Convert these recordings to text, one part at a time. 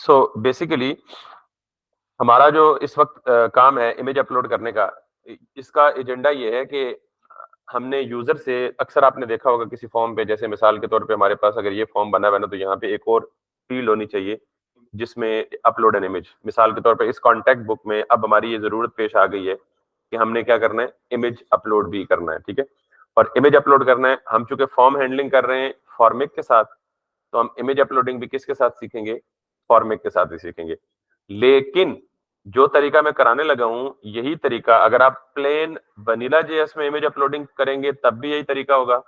So basically हमारा जो इस वक्त काम है इमेज अपलोड करने का, इसका एजेंडा ये है कि हमने यूजर से, अक्सर आपने देखा होगा किसी फॉर्म पे, जैसे मिसाल के तौर पे हमारे पास अगर ये फॉर्म बना हुआ है ना, तो यहाँ पे एक और फील्ड होनी चाहिए जिसमें अपलोड एन इमेज। मिसाल के तौर पे इस कॉन्टैक्ट बुक में अब हमारी ये जरूरत पेश आ गई है कि हमने क्या करना है, इमेज अपलोड भी करना है, ठीक है। और इमेज अपलोड करना है, हम चूंकि फॉर्म हैंडलिंग कर रहे हैं फॉर्मिक के साथ, तो हम इमेज अपलोडिंग भी किसके साथ सीखेंगे, फॉर्मिक के साथ ही सीखेंगे। लेकिन जो तरीका मैं कराने लगा हूं, यही तरीका अगर आप प्लेन वनीला जेएस में इमेज अपलोडिंग करेंगे तब भी यही तरीका होगा।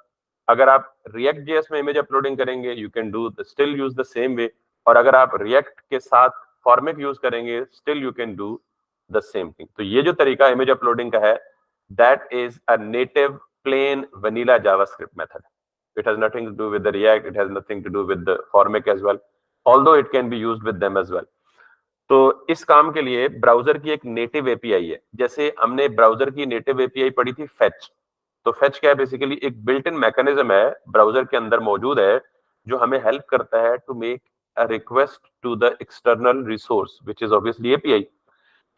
अगर आप रिएक्ट जेएस में इमेज अपलोडिंग करेंगे, you can do still use the same way. और अगर आप रिएक्ट के साथ फॉर्मिक यूज करेंगे, still you can do the same thing. तो ये जो तरीका इमेज अपलोडिंग का है, that is a native plane vanilla JavaScript method. It has nothing to do with the React. It has nothing to do with the Formic as well, although it can be used with them as well. तो इस काम के लिए browser की एक native API है। जैसे हमने ब्राउजर की नेटिव एपीआई पढ़ी थी फेच, तो फेच क्या है, बेसिकली एक बिल्ट इन मैकेनिज्म है ब्राउजर के अंदर मौजूद है, जो हमें हेल्प करता है to make a request to the external resource which is obviously API.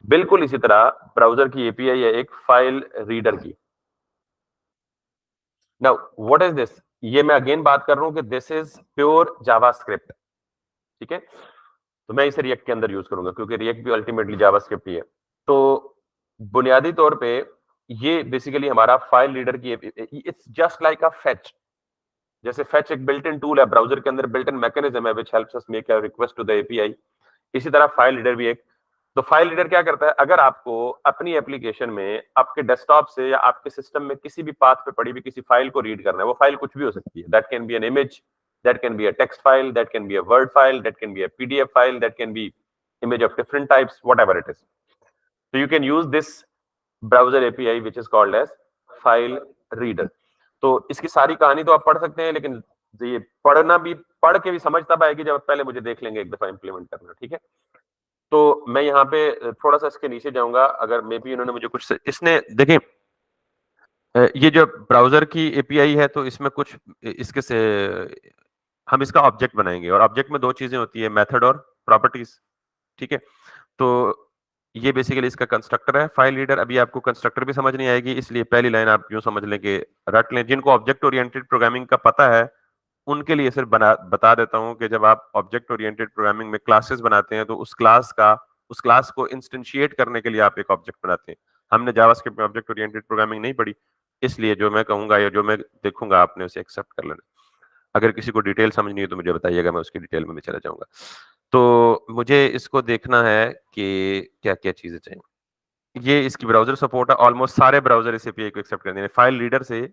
बिल्कुल इसी तरह ब्राउजर की एपीआई है एक फाइल रीडर की। नाउ व्हाट इज दिस, ये मैं अगेन बात कर रहा हूं कि दिस इज प्योर जावास्क्रिप्ट, ठीक है। तो मैं इसे रिएक्ट के अंदर यूज करूंगा क्योंकि रिएक्ट भी अल्टीमेटली जावास्क्रिप्ट ही है। तो बुनियादी तौर पे ये बेसिकली हमारा फाइल रीडर की, it's just like a fetch. जैसे फेच एक बिल्ट इन टूल है ब्राउजर के अंदर, बिल्ट इन मैकेनिज्म है which helps us make a request to the API. इसी तरह फाइल रीडर भी एक। तो फाइल रीडर क्या करता है, अगर आपको अपनी एप्लीकेशन में आपके डेस्कटॉप से या आपके सिस्टम में किसी भी पाथ पे पड़ी हुई किसी फाइल को रीड करना है, वो फाइल कुछ भी हो सकती है, that can be an image, that can be a text file, that can be a word file, that can be a PDF file, that can be image of different types, whatever it is. So you can use this browser API which is called as file reader. तो इसकी सारी कहानी तो आप पढ़ सकते हैं, लेकिन ये पढ़ना भी, पढ़ के भी समझ तब आएगी जब पहले मुझे देख लेंगे एक दफा इंप्लीमेंट करना, ठीक है। तो मैं यहाँ पे थोड़ा सा इसके नीचे जाऊंगा, अगर मे बी इन्होंने मुझे कुछ, इसने देखें ये जो ब्राउजर की एपीआई है, तो इसमें कुछ इसके से हम इसका ऑब्जेक्ट बनाएंगे, और ऑब्जेक्ट में दो चीजें होती है, मेथड और प्रॉपर्टीज, ठीक है। तो ये बेसिकली इसका कंस्ट्रक्टर है फाइल रीडर। अभी आपको कंस्ट्रक्टर भी समझ नहीं आएगी, इसलिए पहली लाइन आप यूं समझ लें कि रट लें। जिनको ऑब्जेक्ट ओरिएंटेड प्रोग्रामिंग का पता है उनके लिए सिर्फ बता देता हूं कि जब आप ऑब्जेक्ट ओरिएंटेड प्रोग्रामिंग में क्लासेस बनाते हैं, तो उस क्लास को इंस्टेंशिएट करने के लिए आप एक ऑब्जेक्ट बनाते हैं। हमने जावास्क्रिप्ट में ऑब्जेक्ट ओरिएंटेड प्रोग्रामिंग नहीं पढ़ी, इसलिए जो मैं कहूंगा या जो मैं देखूंगा आपने उसे एक्सेप्ट कर लेना। अगर किसी को डिटेल समझनी है तो मुझे बताइएगा, मैं उसकी डिटेल में भी चला जाऊंगा। तो मुझे इसको देखना है कि क्या क्या चीजें चाहिए। ये इसकी ब्राउजर सपोर्ट है, ऑलमोस्ट सारे ब्राउजर इस एपीआई को एक्सेप्ट करते हैं। फाइल रीडर से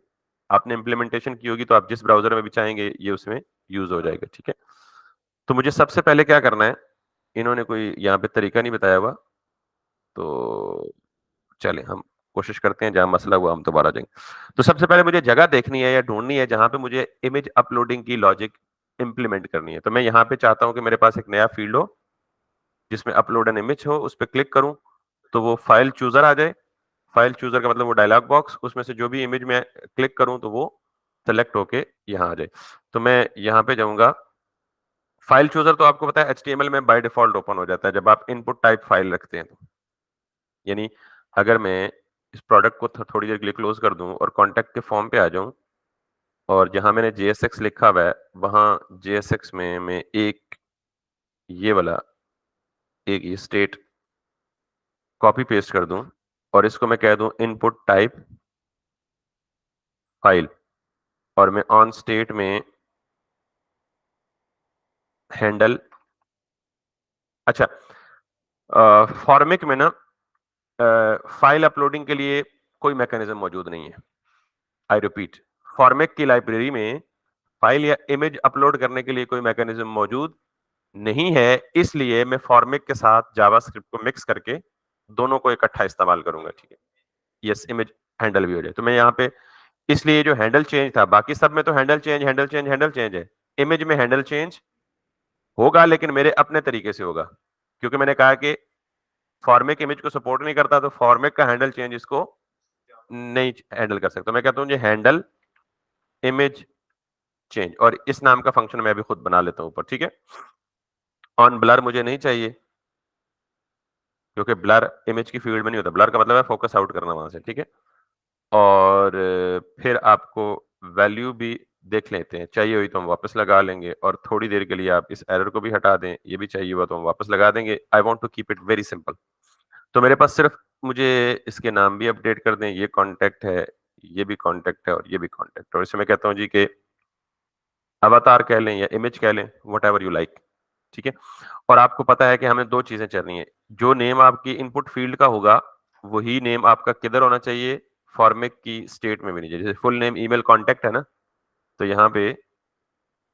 आपने इंप्लीमेंटेशन की होगी, तो आप जिस ब्राउजर में भी चाहेंगे ये उसमें यूज हो जाएगा, ठीक है। तो मुझे सबसे पहले क्या करना है, इन्होंने कोई यहाँ पे तरीका नहीं बताया हुआ, तो चले हम कोशिश करते हैं, जहां मसला हुआ हम दोबारा जाएंगे। तो सबसे पहले मुझे जगह देखनी है या ढूंढनी है जहां पे मुझे इमेज अपलोडिंग की लॉजिक इंप्लीमेंट करनी है। तो मैं यहाँ पे चाहता हूं कि मेरे पास एक नया फील्ड हो जिसमें अपलोड एन इमेज हो, उस पर क्लिक करूं तो वो फाइल चूजर आ जाए। फाइल चूजर का मतलब वो डायलॉग बॉक्स, उसमें से जो भी इमेज में क्लिक करूं तो वो सेलेक्ट होके यहाँ आ जाए। तो मैं यहाँ पे जाऊंगा। फाइल चूजर तो आपको पता है एचटीएमएल में बाय डिफॉल्ट ओपन हो जाता है जब आप इनपुट टाइप फाइल रखते हैं। तो यानी अगर मैं इस प्रोडक्ट को थोड़ी देर के लिए क्लोज कर दूं और कॉन्टेक्ट के फॉर्म पे आ जाऊं, और जहां मैंने JSX लिखा हुआ है वहां JSX में मैं एक ये वाला एक ये स्टेट कॉपी पेस्ट कर दूं, और इसको मैं कह दूं इनपुट टाइप फाइल, और मैं ऑन स्टेट में हैंडल। अच्छा, फॉर्मिक में ना फाइल अपलोडिंग के लिए कोई मैकेनिज्म मौजूद नहीं है। आई रिपीट, फॉर्मिक की लाइब्रेरी में फाइल या इमेज अपलोड करने के लिए कोई मैकेनिज्म मौजूद नहीं है, इसलिए मैं फॉर्मिक के साथ जावास्क्रिप्ट को मिक्स करके दोनों को इकट्ठा इस्तेमाल करूंगा, ठीक है। यस, इमेज हैंडल भी हो जाए। तो मैं यहाँ पे, इसलिए जो हैंडल चेंज था, बाकी सब में तो handle change handle change handle change है, इमेज में हैंडल चेंज होगा लेकिन मेरे अपने तरीके से होगा, क्योंकि मैंने कहा कि फॉर्मिक इमेज को सपोर्ट नहीं करता, तो फॉर्मिक का हैंडल चेंज इसको नहीं हैंडल कर सकता। मैं कहता हूँ ये हैंडल इमेज चेंज, और इस नाम का फंक्शन मैं अभी खुद बना लेता हूं ऊपर, ठीक है। ऑन ब्लर मुझे नहीं चाहिए, क्योंकि ब्लर इमेज की फील्ड में नहीं होता। ब्लर का मतलब है फोकस आउट करना वहां से, ठीक है। और फिर आपको वैल्यू भी देख लेते हैं, चाहिए हुई तो हम वापस लगा लेंगे, और थोड़ी देर के लिए आप इस एरर को भी हटा दें, ये भी चाहिए हुआ तो हम वापस लगा देंगे। I want to keep it very simple. तो मेरे पास सिर्फ मुझे इसके नाम भी अपडेट कर दें, ये कॉन्टेक्ट है, ये भी कॉन्टेक्ट है, और ये भी कॉन्टेक्ट है। और इसमें मैं कहता हूँ जी कि अवतार कह लें या इमेज कह लें, व्हाटएवर यू लाइक, ठीक है। और आपको पता है कि हमें दो चीजें करनी है। जो नेम आपकी इनपुट फील्ड का होगा, वही नेम आपका किधर होना चाहिए, फॉर्मेट की स्टेट में भी नहीं चाहिए। जैसे फुल नेम ईमेल कॉन्टेक्ट है ना, तो यहाँ पे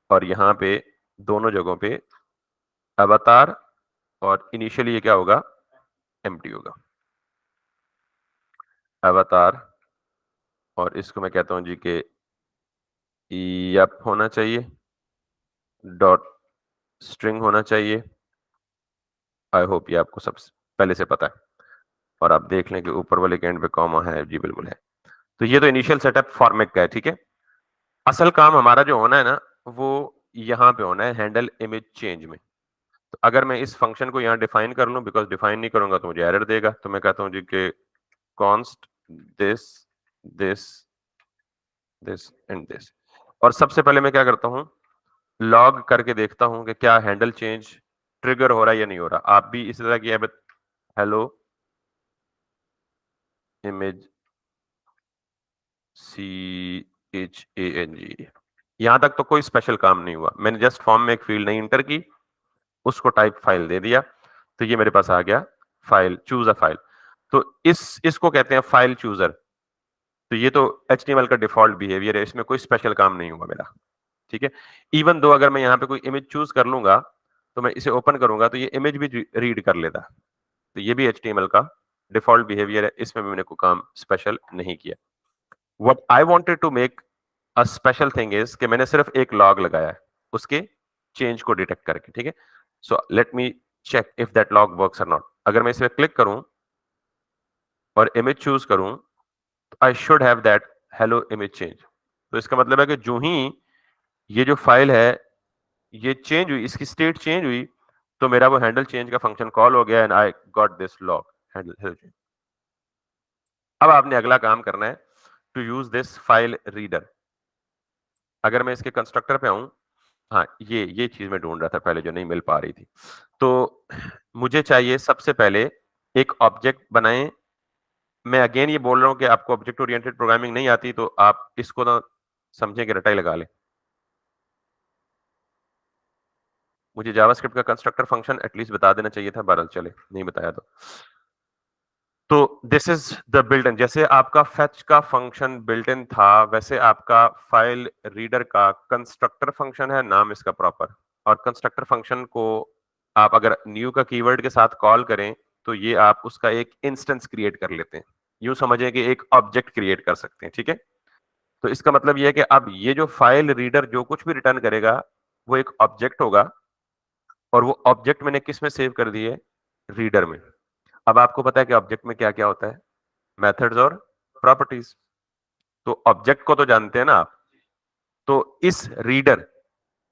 और यहाँ पे दोनों जगहों पे अवतार, और इनिशियली ये क्या होगा, एम्प्टी होगा, अवतार। और इसको मैं कहता हूं जी के यप होना चाहिए, डॉट स्ट्रिंग होना चाहिए। आई होप ये आपको सब पहले से पता है। और आप देख लें कि ऊपर वाले के एंड पे कॉमा है, जी बिल्कुल है। तो ये तो इनिशियल सेटअप फॉर्मेट का है, ठीक है। असल काम हमारा जो होना है ना, वो यहाँ पे होना है, हैंडल इमेज चेंज में। तो अगर मैं इस फंक्शन को यहाँ डिफाइन कर लूं, बिकॉज डिफाइन नहीं करूंगा तो मुझे एरर देगा, तो मैं कहता हूँ जी कि const this this this and this. और सबसे पहले मैं क्या करता हूँ, लॉग करके देखता हूँ कि क्या हैंडल चेंज ट्रिगर हो रहा है या नहीं हो रहा। आप भी इसी तरह की हेलो इमेज CHANG, यहां तक तो कोई स्पेशल काम नहीं हुआ। मैंने जस्ट फॉर्म में एक फील्ड नहीं इंटर की, उसको टाइप फाइल दे दिया, तो ये मेरे पास आ गया फाइल, चूज अ फाइल। तो इसको कहते हैं फाइल चूजर। तो ये तो HTML का डिफॉल्ट बिहेवियर है, इसमें कोई स्पेशल काम नहीं हुआ मेरा, ठीक है। इवन दो अगर मैं यहाँ पे कोई इमेज चूज कर लूंगा, तो मैं इसे ओपन करूंगा तो ये इमेज भी रीड कर लेता। तो ये भी HTML का डिफॉल्ट बिहेवियर है, इसमें भी मैंने कोई काम स्पेशल नहीं किया। What I wanted to make a special thing is कि मैंने सिर्फ एक लॉग लगाया है उसके चेंज को डिटेक्ट करके, ठीक है। So let me check if that log works और नॉट। अगर मैं इस पे क्लिक करूं और इमेज चूज करूं, तो I should have that hello image change. तो इसका मतलब है कि जो ही ये जो फाइल है ये चेंज हुई, इसकी स्टेट चेंज हुई, तो मेरा वो हैंडल चेंज का फंक्शन कॉल हो गया and I got this log handle change. अब आपने अगला काम करना है, to use this file reader. अगर मैं इसके कंस्ट्रक्टर पे आऊं, हाँ ये चीज मैं ढूंढ रहा था पहले जो नहीं मिल पा रही थी। तो मुझे चाहिए सबसे पहले एक ऑब्जेक्ट बनाएं। मैं अगेन ये बोल रहा हूं कि आपको ऑब्जेक्ट ओरिएंटेड प्रोग्रामिंग नहीं आती तो आप इसको ना समझें कि रटाई लगा लें। मुझे जावास्क्रिप्ट का कंस्ट्रक्टर फंक्शन एटलीस्ट बता देना चाहिए था, बहरहाल चले नहीं बताया तो this is the built in. जैसे आपका फेच का फंक्शन बिल्ट इन था, वैसे आपका फाइल रीडर का कंस्ट्रक्टर फंक्शन है, नाम इसका प्रॉपर। और कंस्ट्रक्टर फंक्शन को आप अगर न्यू का कीवर्ड के साथ कॉल करें, तो ये आप उसका एक इंस्टेंस क्रिएट कर लेते हैं। यूं समझें कि एक ऑब्जेक्ट क्रिएट कर सकते हैं, ठीक है। तो इसका मतलब ये है कि अब ये जो फाइल रीडर जो कुछ भी रिटर्न करेगा, वो एक ऑब्जेक्ट होगा, और वो ऑब्जेक्ट मैंने किस में सेव कर दिए, रीडर में। अब आपको पता है कि ऑब्जेक्ट में क्या क्या होता है, मेथड्स और प्रॉपर्टीज। तो ऑब्जेक्ट को तो जानते हैं ना आप, तो इस रीडर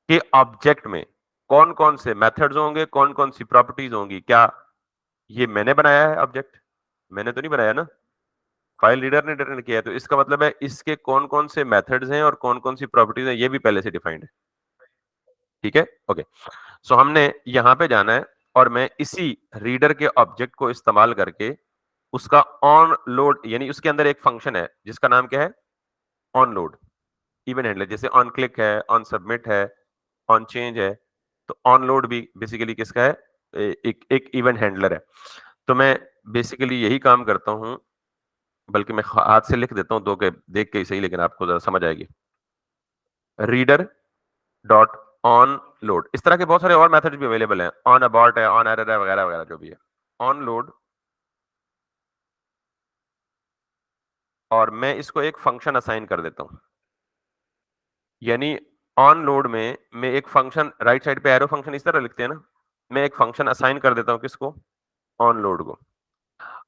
के ऑब्जेक्ट में कौन कौन से मेथड्स होंगे, कौन कौन सी प्रॉपर्टीज होंगी। क्या ये मैंने बनाया है ऑब्जेक्ट? मैंने तो नहीं बनाया ना, फाइल रीडर ने रिटर्न किया है। तो इसका मतलब है इसके कौन कौन से मेथड्स हैं और कौन कौन सी प्रॉपर्टीज हैं, ये भी पहले से डिफाइंड है, ठीक है। ओके, सो हमने यहां पे जाना है, और मैं इसी रीडर के ऑब्जेक्ट को इस्तेमाल करके उसका ऑन लोड, यानी उसके अंदर एक फंक्शन है जिसका नाम क्या है, ऑन लोड इवेंट हैंडलर। जैसे ऑन क्लिक है, ऑन सबमिट है, ऑन चेंज है, तो ऑन लोड भी बेसिकली किसका है, एक एक इवेंट हैंडलर है। तो मैं बेसिकली यही काम करता हूं, बल्कि मैं हाथ से लिख देता हूं दो के, देख के ही सही, लेकिन आपको जरा समझ आएगी। रीडर डॉट ऑन लोड, इस तरह के बहुत सारे और मेथड भी अवेलेबल हैं, ऑन अबॉर्ट है, ऑन एरर है, वगैरह वगैरह जो भी है। ऑन लोड, और मैं इसको एक फंक्शन असाइन कर देता हूं। यानी ऑन लोड में मैं एक फंक्शन, राइट साइड पे एरो फंक्शन इस तरह लिखते हैं ना, मैं एक फंक्शन असाइन कर देता हूं, किसको, ऑन लोड को।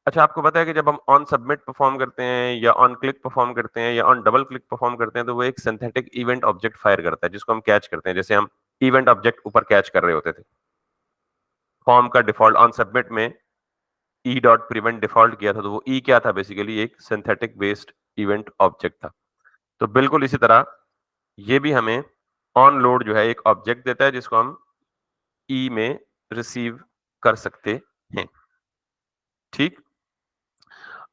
अच्छा, आपको पता है कि जब हम ऑन सबमिट परफॉर्म करते हैं या ऑन क्लिक परफॉर्म करते हैं या ऑन डबल क्लिक परफॉर्म करते हैं, तो वो एक सिंथेटिक इवेंट ऑब्जेक्ट फायर करता है जिसको हम कैच करते हैं, जैसे हम इवेंट ऑब्जेक्ट ऊपर कैच कर रहे होते थे। फॉर्म का डिफॉल्ट ऑन सबमिट में ई डॉट प्रिवेंट डिफॉल्ट किया था, तो वो ई क्या था? बेसिकली एक सिंथेटिक बेस्ड इवेंट ऑब्जेक्ट था। तो बिल्कुल इसी तरह ये भी हमें ऑन लोड जो है एक ऑब्जेक्ट देता है जिसको हम ई में रिसीव कर सकते हैं। ठीक,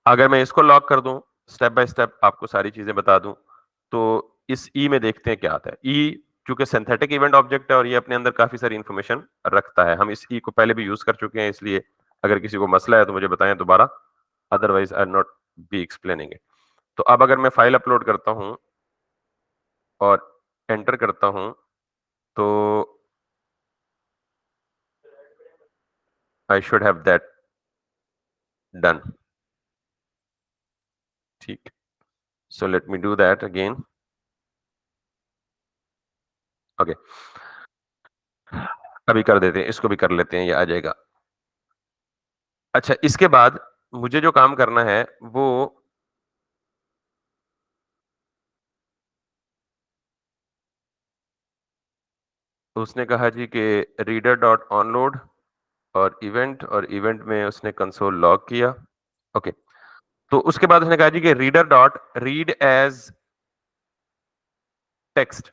अगर मैं इसको लॉक कर दूं, स्टेप बाय स्टेप आपको सारी चीजें बता दूं, तो इस ई में देखते हैं क्या आता है। ई चूंकि सिंथेटिक इवेंट ऑब्जेक्ट है और ये अपने अंदर काफी सारी इंफॉर्मेशन रखता है, हम इस ई को पहले भी यूज कर चुके हैं, इसलिए अगर किसी को मसला है तो मुझे बताएं दोबारा, otherwise I not be explaining it. तो अब अगर मैं फाइल अपलोड करता हूं और एंटर करता हूं, तो I should have that done. ठीक, so let me do that again. Okay, अभी कर देते हैं, इसको भी कर लेते हैं, ये आ जाएगा। अच्छा, इसके बाद मुझे जो काम करना है वो उसने कहा जी कि रीडर डॉट ऑनलोड और इवेंट में उसने कंसोल लॉग किया। ओके, तो उसके बाद उसने कहा जी कि reader dot read as text.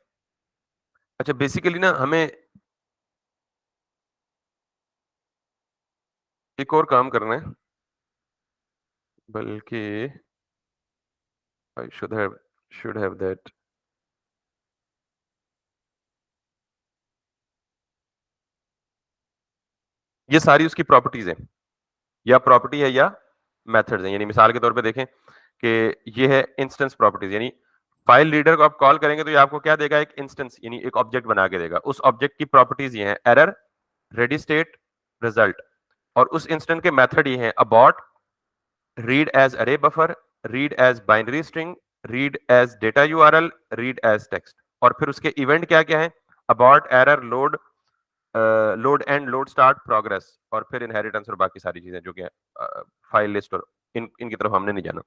अच्छा, बेसिकली ना हमें एक और काम करना है, बल्कि आई शुड हैव दैट। ये सारी उसकी प्रॉपर्टीज है, या प्रॉपर्टी है या मेथड्स हैं। यानी मिसाल के तौर पे देखें कि ये है इंस्टेंस प्रॉपर्टीज, यानी फाइल रीडर को आप कॉल करेंगे तो ये आपको क्या देगा? एक इंस्टेंस, यानी एक ऑब्जेक्ट बना के देगा। उस ऑब्जेक्ट की प्रॉपर्टीज ये हैं: एरर, रेडी स्टेट, रिजल्ट। और उस इंस्टेंस के मेथड ये हैं: abort, read as array buffer, read as binary string, read as data URL, read as text. और फिर उसके इवेंट क्या क्या है? Abort, error, load, load end load start, progress, और फिर इनहेरिटेंस और बाकी सारी चीजें जो कि फाइल लिस्ट और इनकी तरफ हमने नहीं जाना।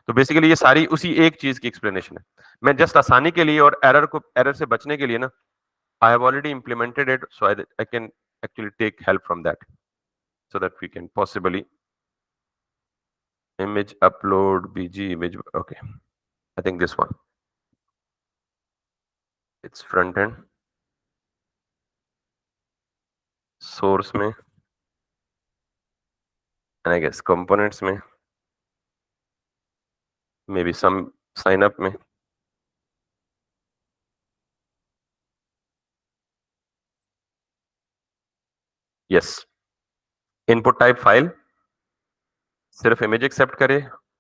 तो बेसिकली ये सारी उसी एक चीज की एक्सप्लेनेशन है। मैं जस्ट आसानी के लिए और एरर से बचने के लिए ना, I have already implemented it, so I can actually take help from that, so that we can possibly image upload bg image. Okay, I think this one, it's front end source में, and I guess components में, maybe some sign up में। yes, input type file, सिर्फ image accept करे,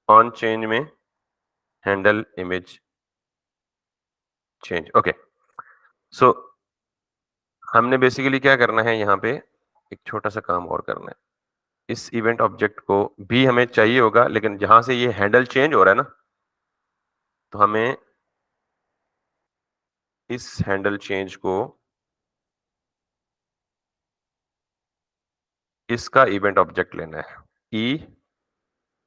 on change में handle image change. Okay, सो हमने basically क्या करना है यहाँ पे, एक छोटा सा काम और करना है। इस इवेंट ऑब्जेक्ट को भी हमें चाहिए होगा, लेकिन जहां से ये हैंडल चेंज हो रहा है ना, तो हमें इस हैंडल चेंज को इसका इवेंट ऑब्जेक्ट लेना है, ई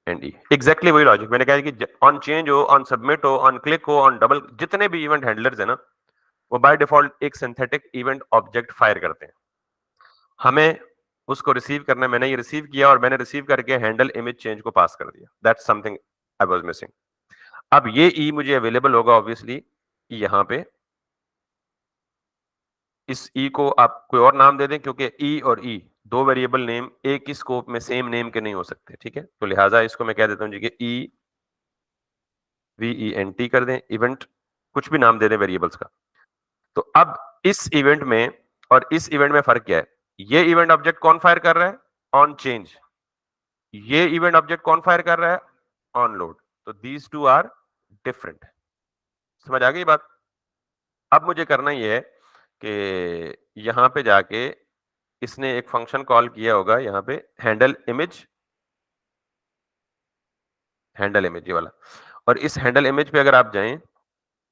एंड ई। एग्जैक्टली वही लॉजिक मैंने कहा कि ऑन चेंज हो, ऑन सबमिट हो, ऑन क्लिक हो, ऑन डबल, जितने भी इवेंट हैंडलर्स है ना, वो बाय डिफॉल्ट एक सिंथेटिक इवेंट ऑब्जेक्ट फायर करते हैं। हमें उसको रिसीव करना है। मैंने ये रिसीव किया और मैंने रिसीव करके हैंडल इमेज चेंज को पास कर दिया। That's something I was missing. अब ये ई मुझे अवेलेबल होगा ऑब्वियसली यहाँ पे। इस ई को आप कोई और नाम दे दें, क्योंकि ई और ई दो वेरिएबल नेम एक ही स्कोप में सेम नेम के नहीं हो सकते, ठीक है? तो लिहाजा इसको मैं कह देता हूं जी कि E V E N T कर दें, इवेंट कुछ भी नाम दे दें वेरिएबल्स का। तो अब इस इवेंट में और इस इवेंट में फर्क क्या है? ये इवेंट ऑब्जेक्ट कौन फायर कर रहा है? On change. ये इवेंट ऑब्जेक्ट कौन फायर कर रहा है? On load. तो दीज टू आर डिफरेंट। समझ आ गई बात? अब मुझे करना ये है कि यहां पे जाके इसने एक फंक्शन कॉल किया होगा यहाँ पे, हैंडल इमेज ये वाला। और इस हैंडल इमेज पे अगर आप जाएं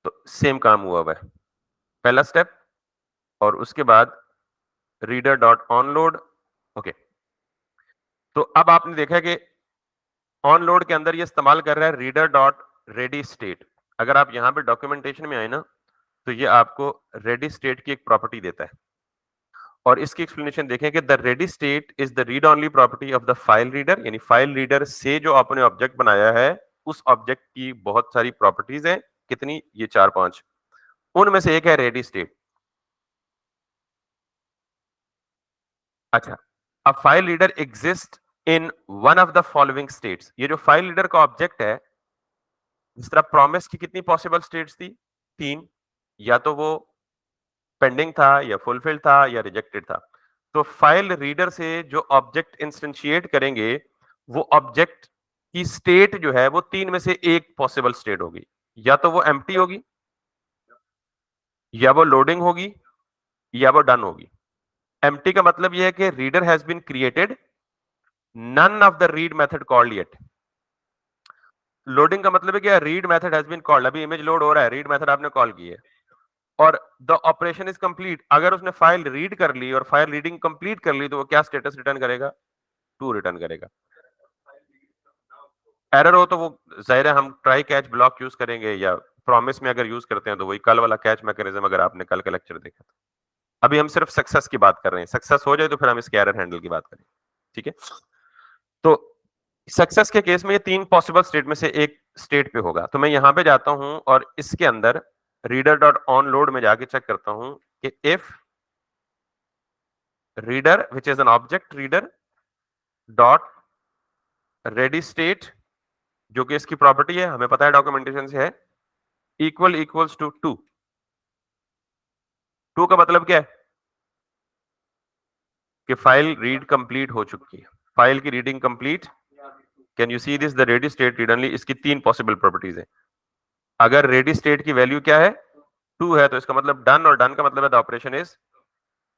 तो सेम काम हुआ हुआ है। पहला स्टेप, और उसके बाद रीडर डॉट ऑनलोड। ओके, तो अब आपने देखा कि ऑनलोड के अंदर ये इस्तेमाल कर रहा है रीडर डॉट रेडी स्टेट। अगर आप यहाँ पे डॉक्यूमेंटेशन में आए ना, तो ये आपको रेडी स्टेट की एक प्रॉपर्टी देता है। और इसकी एक्सप्लेनेशन देखें कि the ready state is the read only property of the file reader, यानी फाइल रीडर से जो आपने ऑब्जेक्ट बनाया है उस ऑब्जेक्ट की बहुत सारी प्रॉपर्टीज हैं। कितनी? ये 4-5। उनमें से एक है रेडी स्टेट। अच्छा, a file reader exist in one of the following states. ये जो फाइल रीडर का ऑब्जेक्ट है, जिस तरह प्रॉमिस की कितनी पॉसिबल स्टेट्स थी? 3। या तो वो पेंडिंग था या फुलफिल था या रिजेक्टेड था। तो फाइल रीडर से जो ऑब्जेक्ट इंस्टेंशिएट करेंगे, वो ऑब्जेक्ट की स्टेट जो है वो 3 में से एक पॉसिबल स्टेट होगी। या तो वो एम्प्टी होगी, या वो लोडिंग होगी, या वो डन होगी। एम्प्टी का मतलब ये है कि reader has been created, none of the read method called yet. Loading का मतलब है कि read method has been called, अभी इमेज लोड हो रहा है, रीड मेथड आपने कॉल की है। और द ऑपरेशन इज कंप्लीट, अगर उसने फाइल रीड कर ली और फाइल रीडिंग कंप्लीट कर ली तो वो क्या स्टेटस रिटर्न करेगा? टू रिटर्न करेगा। एरर हो तो वो जाहिर है हम ट्राई कैच ब्लॉक यूज करेंगे, या प्रॉमिस में अगर यूज करते हैं तो वही कल वाला कैच मैकेनिज्म, अगर आपने कल का लेक्चर देखा तो। अभी हम सिर्फ सक्सेस की बात कर रहे हैं, सक्सेस हो जाए तो फिर हम इसके एरर हैंडल की बात करेंगे। ठीक है, तो सक्सेस के केस में ये 3 पॉसिबल स्टेट में से एक स्टेट पे होगा। तो मैं यहां पे जाता हूं और इसके अंदर रीडर डॉट ऑन लोड में जाके चेक करता हूं कि if reader which is an object reader dot ready state, जो कि इसकी प्रॉपर्टी है, हमें पता है डॉक्यूमेंटेशन से है, इक्वल्स टू 2। 2 का मतलब क्या है? कि फाइल रीड कंप्लीट हो चुकी है, फाइल की reading complete. Can you see this? The ready state read only, इसकी 3 पॉसिबल प्रॉपर्टीज है। अगर रेडी स्टेट की वैल्यू क्या है? 2 है, तो इसका मतलब डन, और डन का मतलब है द ऑपरेशन इज।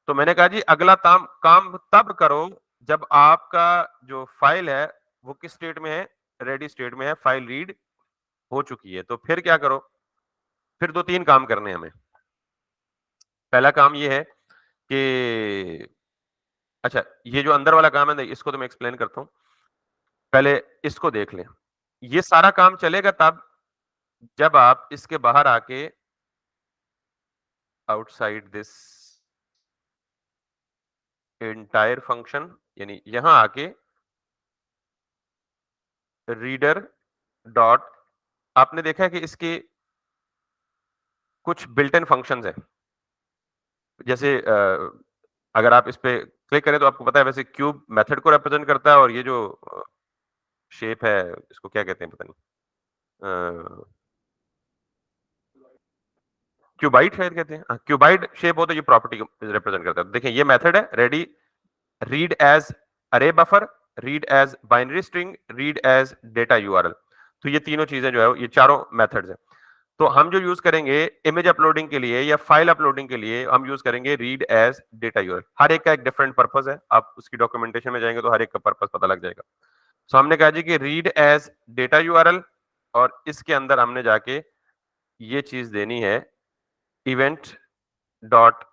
तो मैंने कहा जी अगला काम तब करो जब आपका जो फाइल है वो किस स्टेट में है? रेडी स्टेट में है, फाइल रीड हो चुकी है। तो फिर क्या करो? फिर 2-3 काम करने हैं हमें। पहला काम ये है कि अच्छा, ये जो अंदर वाला काम है इसको तो मैं एक्सप्लेन करता हूं, पहले इसको देख लें। ये सारा काम चलेगा तब जब आप इसके बाहर आके आउटसाइड दिस एंटायर फंक्शन, यानी यहां आके रीडर डॉट, आपने देखा है कि इसके कुछ बिल्ट इन फंक्शंस हैं। जैसे अगर आप इस पे क्लिक करें तो आपको पता है वैसे क्यूब मेथड को रिप्रेजेंट करता है, और ये जो शेप है इसको क्या कहते हैं पता नहीं, क्यूबाइड शायद कहते हैं। क्यूबाइड शेप हो तो ये प्रॉपर्टी को रिप्रेजेंट करता है। देखिए ये मेथड है ready, read as array buffer, read as binary string, read as data URL. तो ये तीनों चीजें जो है ये चारों मेथड्स हैं। तो हम जो यूज करेंगे इमेज अपलोडिंग के लिए या फाइल अपलोडिंग के लिए, हम यूज करेंगे रीड एज डेटा यूआरएल। हर एक का एक डिफरेंट पर्पस है, आप उसकी डॉक्यूमेंटेशन में जाएंगे तो हर एक का पर्पस पता लग जाएगा। तो हमने कहा जी कि रीड एज डेटा यूआरएल, और इसके अंदर हमने जाके ये चीज देनी है event dot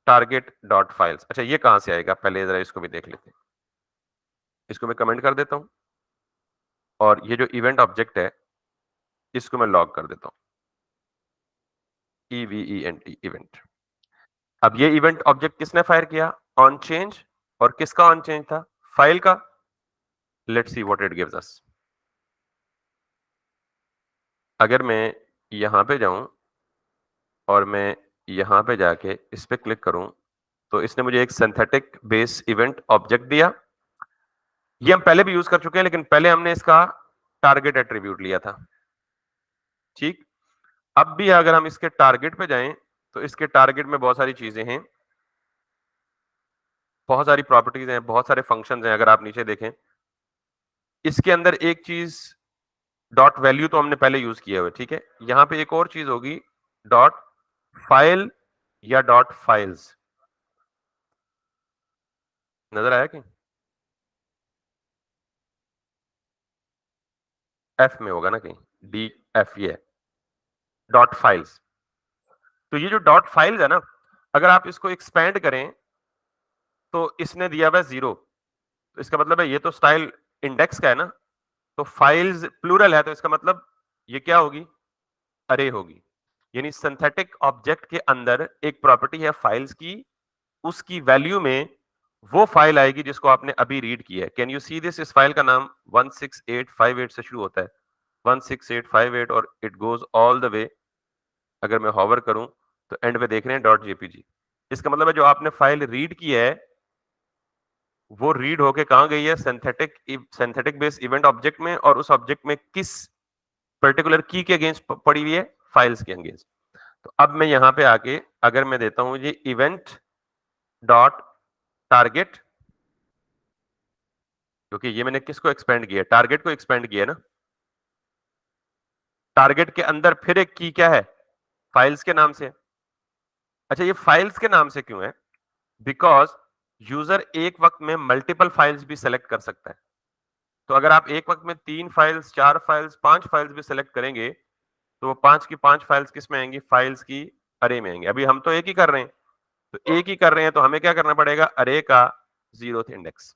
target dot files. अच्छा, ये कहां से आएगा? पहले जरा इसको भी देख लेते हैं। इसको मैं कमेंट कर देता हूं, और ये जो इवेंट ऑब्जेक्ट है इसको मैं लॉग कर देता हूं, EVENT इवेंट। अब ये इवेंट ऑब्जेक्ट किसने फायर किया? On change. और किसका ऑन चेंज था? फाइल का। Let's see what it gives us. अगर मैं यहां पे जाऊं और मैं यहां पे जाके इस पे क्लिक करूं, तो इसने मुझे एक सिंथेटिक बेस इवेंट ऑब्जेक्ट दिया। ये हम पहले भी यूज कर चुके हैं, लेकिन पहले हमने इसका टारगेट एट्रीब्यूट लिया था। ठीक, अब भी अगर हम इसके टारगेट पे जाएं तो इसके टारगेट में बहुत सारी चीजें हैं, बहुत सारी प्रॉपर्टीज हैं, बहुत सारे फंक्शंस हैं। अगर आप नीचे देखें इसके अंदर एक चीज डॉट वैल्यू तो हमने पहले यूज किया हुआ है, ठीक है। यहां पे एक और चीज होगी डॉट फाइल या डॉट फाइल्स। नजर आया कि एफ में होगा ना कहीं, DF ये है डॉट फाइल्स। तो ये जो डॉट फाइल्स है ना, अगर आप इसको एक्सपेंड करें तो इसने दिया हुआ है 0। तो इसका मतलब है ये तो स्टाइल इंडेक्स का है ना, तो फाइल्स प्लूरल है, तो इसका मतलब ये क्या होगी? अरे होगी। यानी सिंथेटिक ऑब्जेक्ट के अंदर एक प्रॉपर्टी है फाइल्स की, उसकी वैल्यू में वो फाइल आएगी जिसको आपने अभी रीड किया है। Can you see this? इस फाइल का नाम 16858 से शुरू होता है, 16858, और इट गोज ऑल द वे। अगर मैं हॉवर करूं तो एंड पे देख रहे हैं डॉट जेपीजी। इसका मतलब है जो आपने फाइल रीड की है वो रीड होके कहां गई है? सिंथेटिक बेस इवेंट ऑब्जेक्ट में, और उस ऑब्जेक्ट में किस पर्टिकुलर की के अगेंस्ट पड़ी हुई है? फाइल्स के अगेंस्ट। तो अब मैं यहां पे आके अगर मैं देता हूं ये इवेंट डॉट टारगेट, क्योंकि ये मैंने किसको एक्सपेंड किया? टारगेट को एक्सपेंड किया ना। टारगेट के अंदर फिर एक की क्या है? फाइल्स के नाम से। अच्छा, ये फाइल्स के नाम से क्यों है? बिकॉज यूजर एक वक्त में मल्टीपल फाइल्स भी सेलेक्ट कर सकता है। तो अगर आप एक वक्त में 3 फाइल्स, 4 फाइल्स, 5 फाइल्स भी सेलेक्ट करेंगे तो वो 5 की 5 फाइल्स किस में आएंगी? फाइल्स की अरे में आएंगी। अभी हम तो एक ही कर रहे हैं, तो एक ही कर रहे हैं, तो हमें क्या करना पड़ेगा? अरे का 0th इंडेक्स।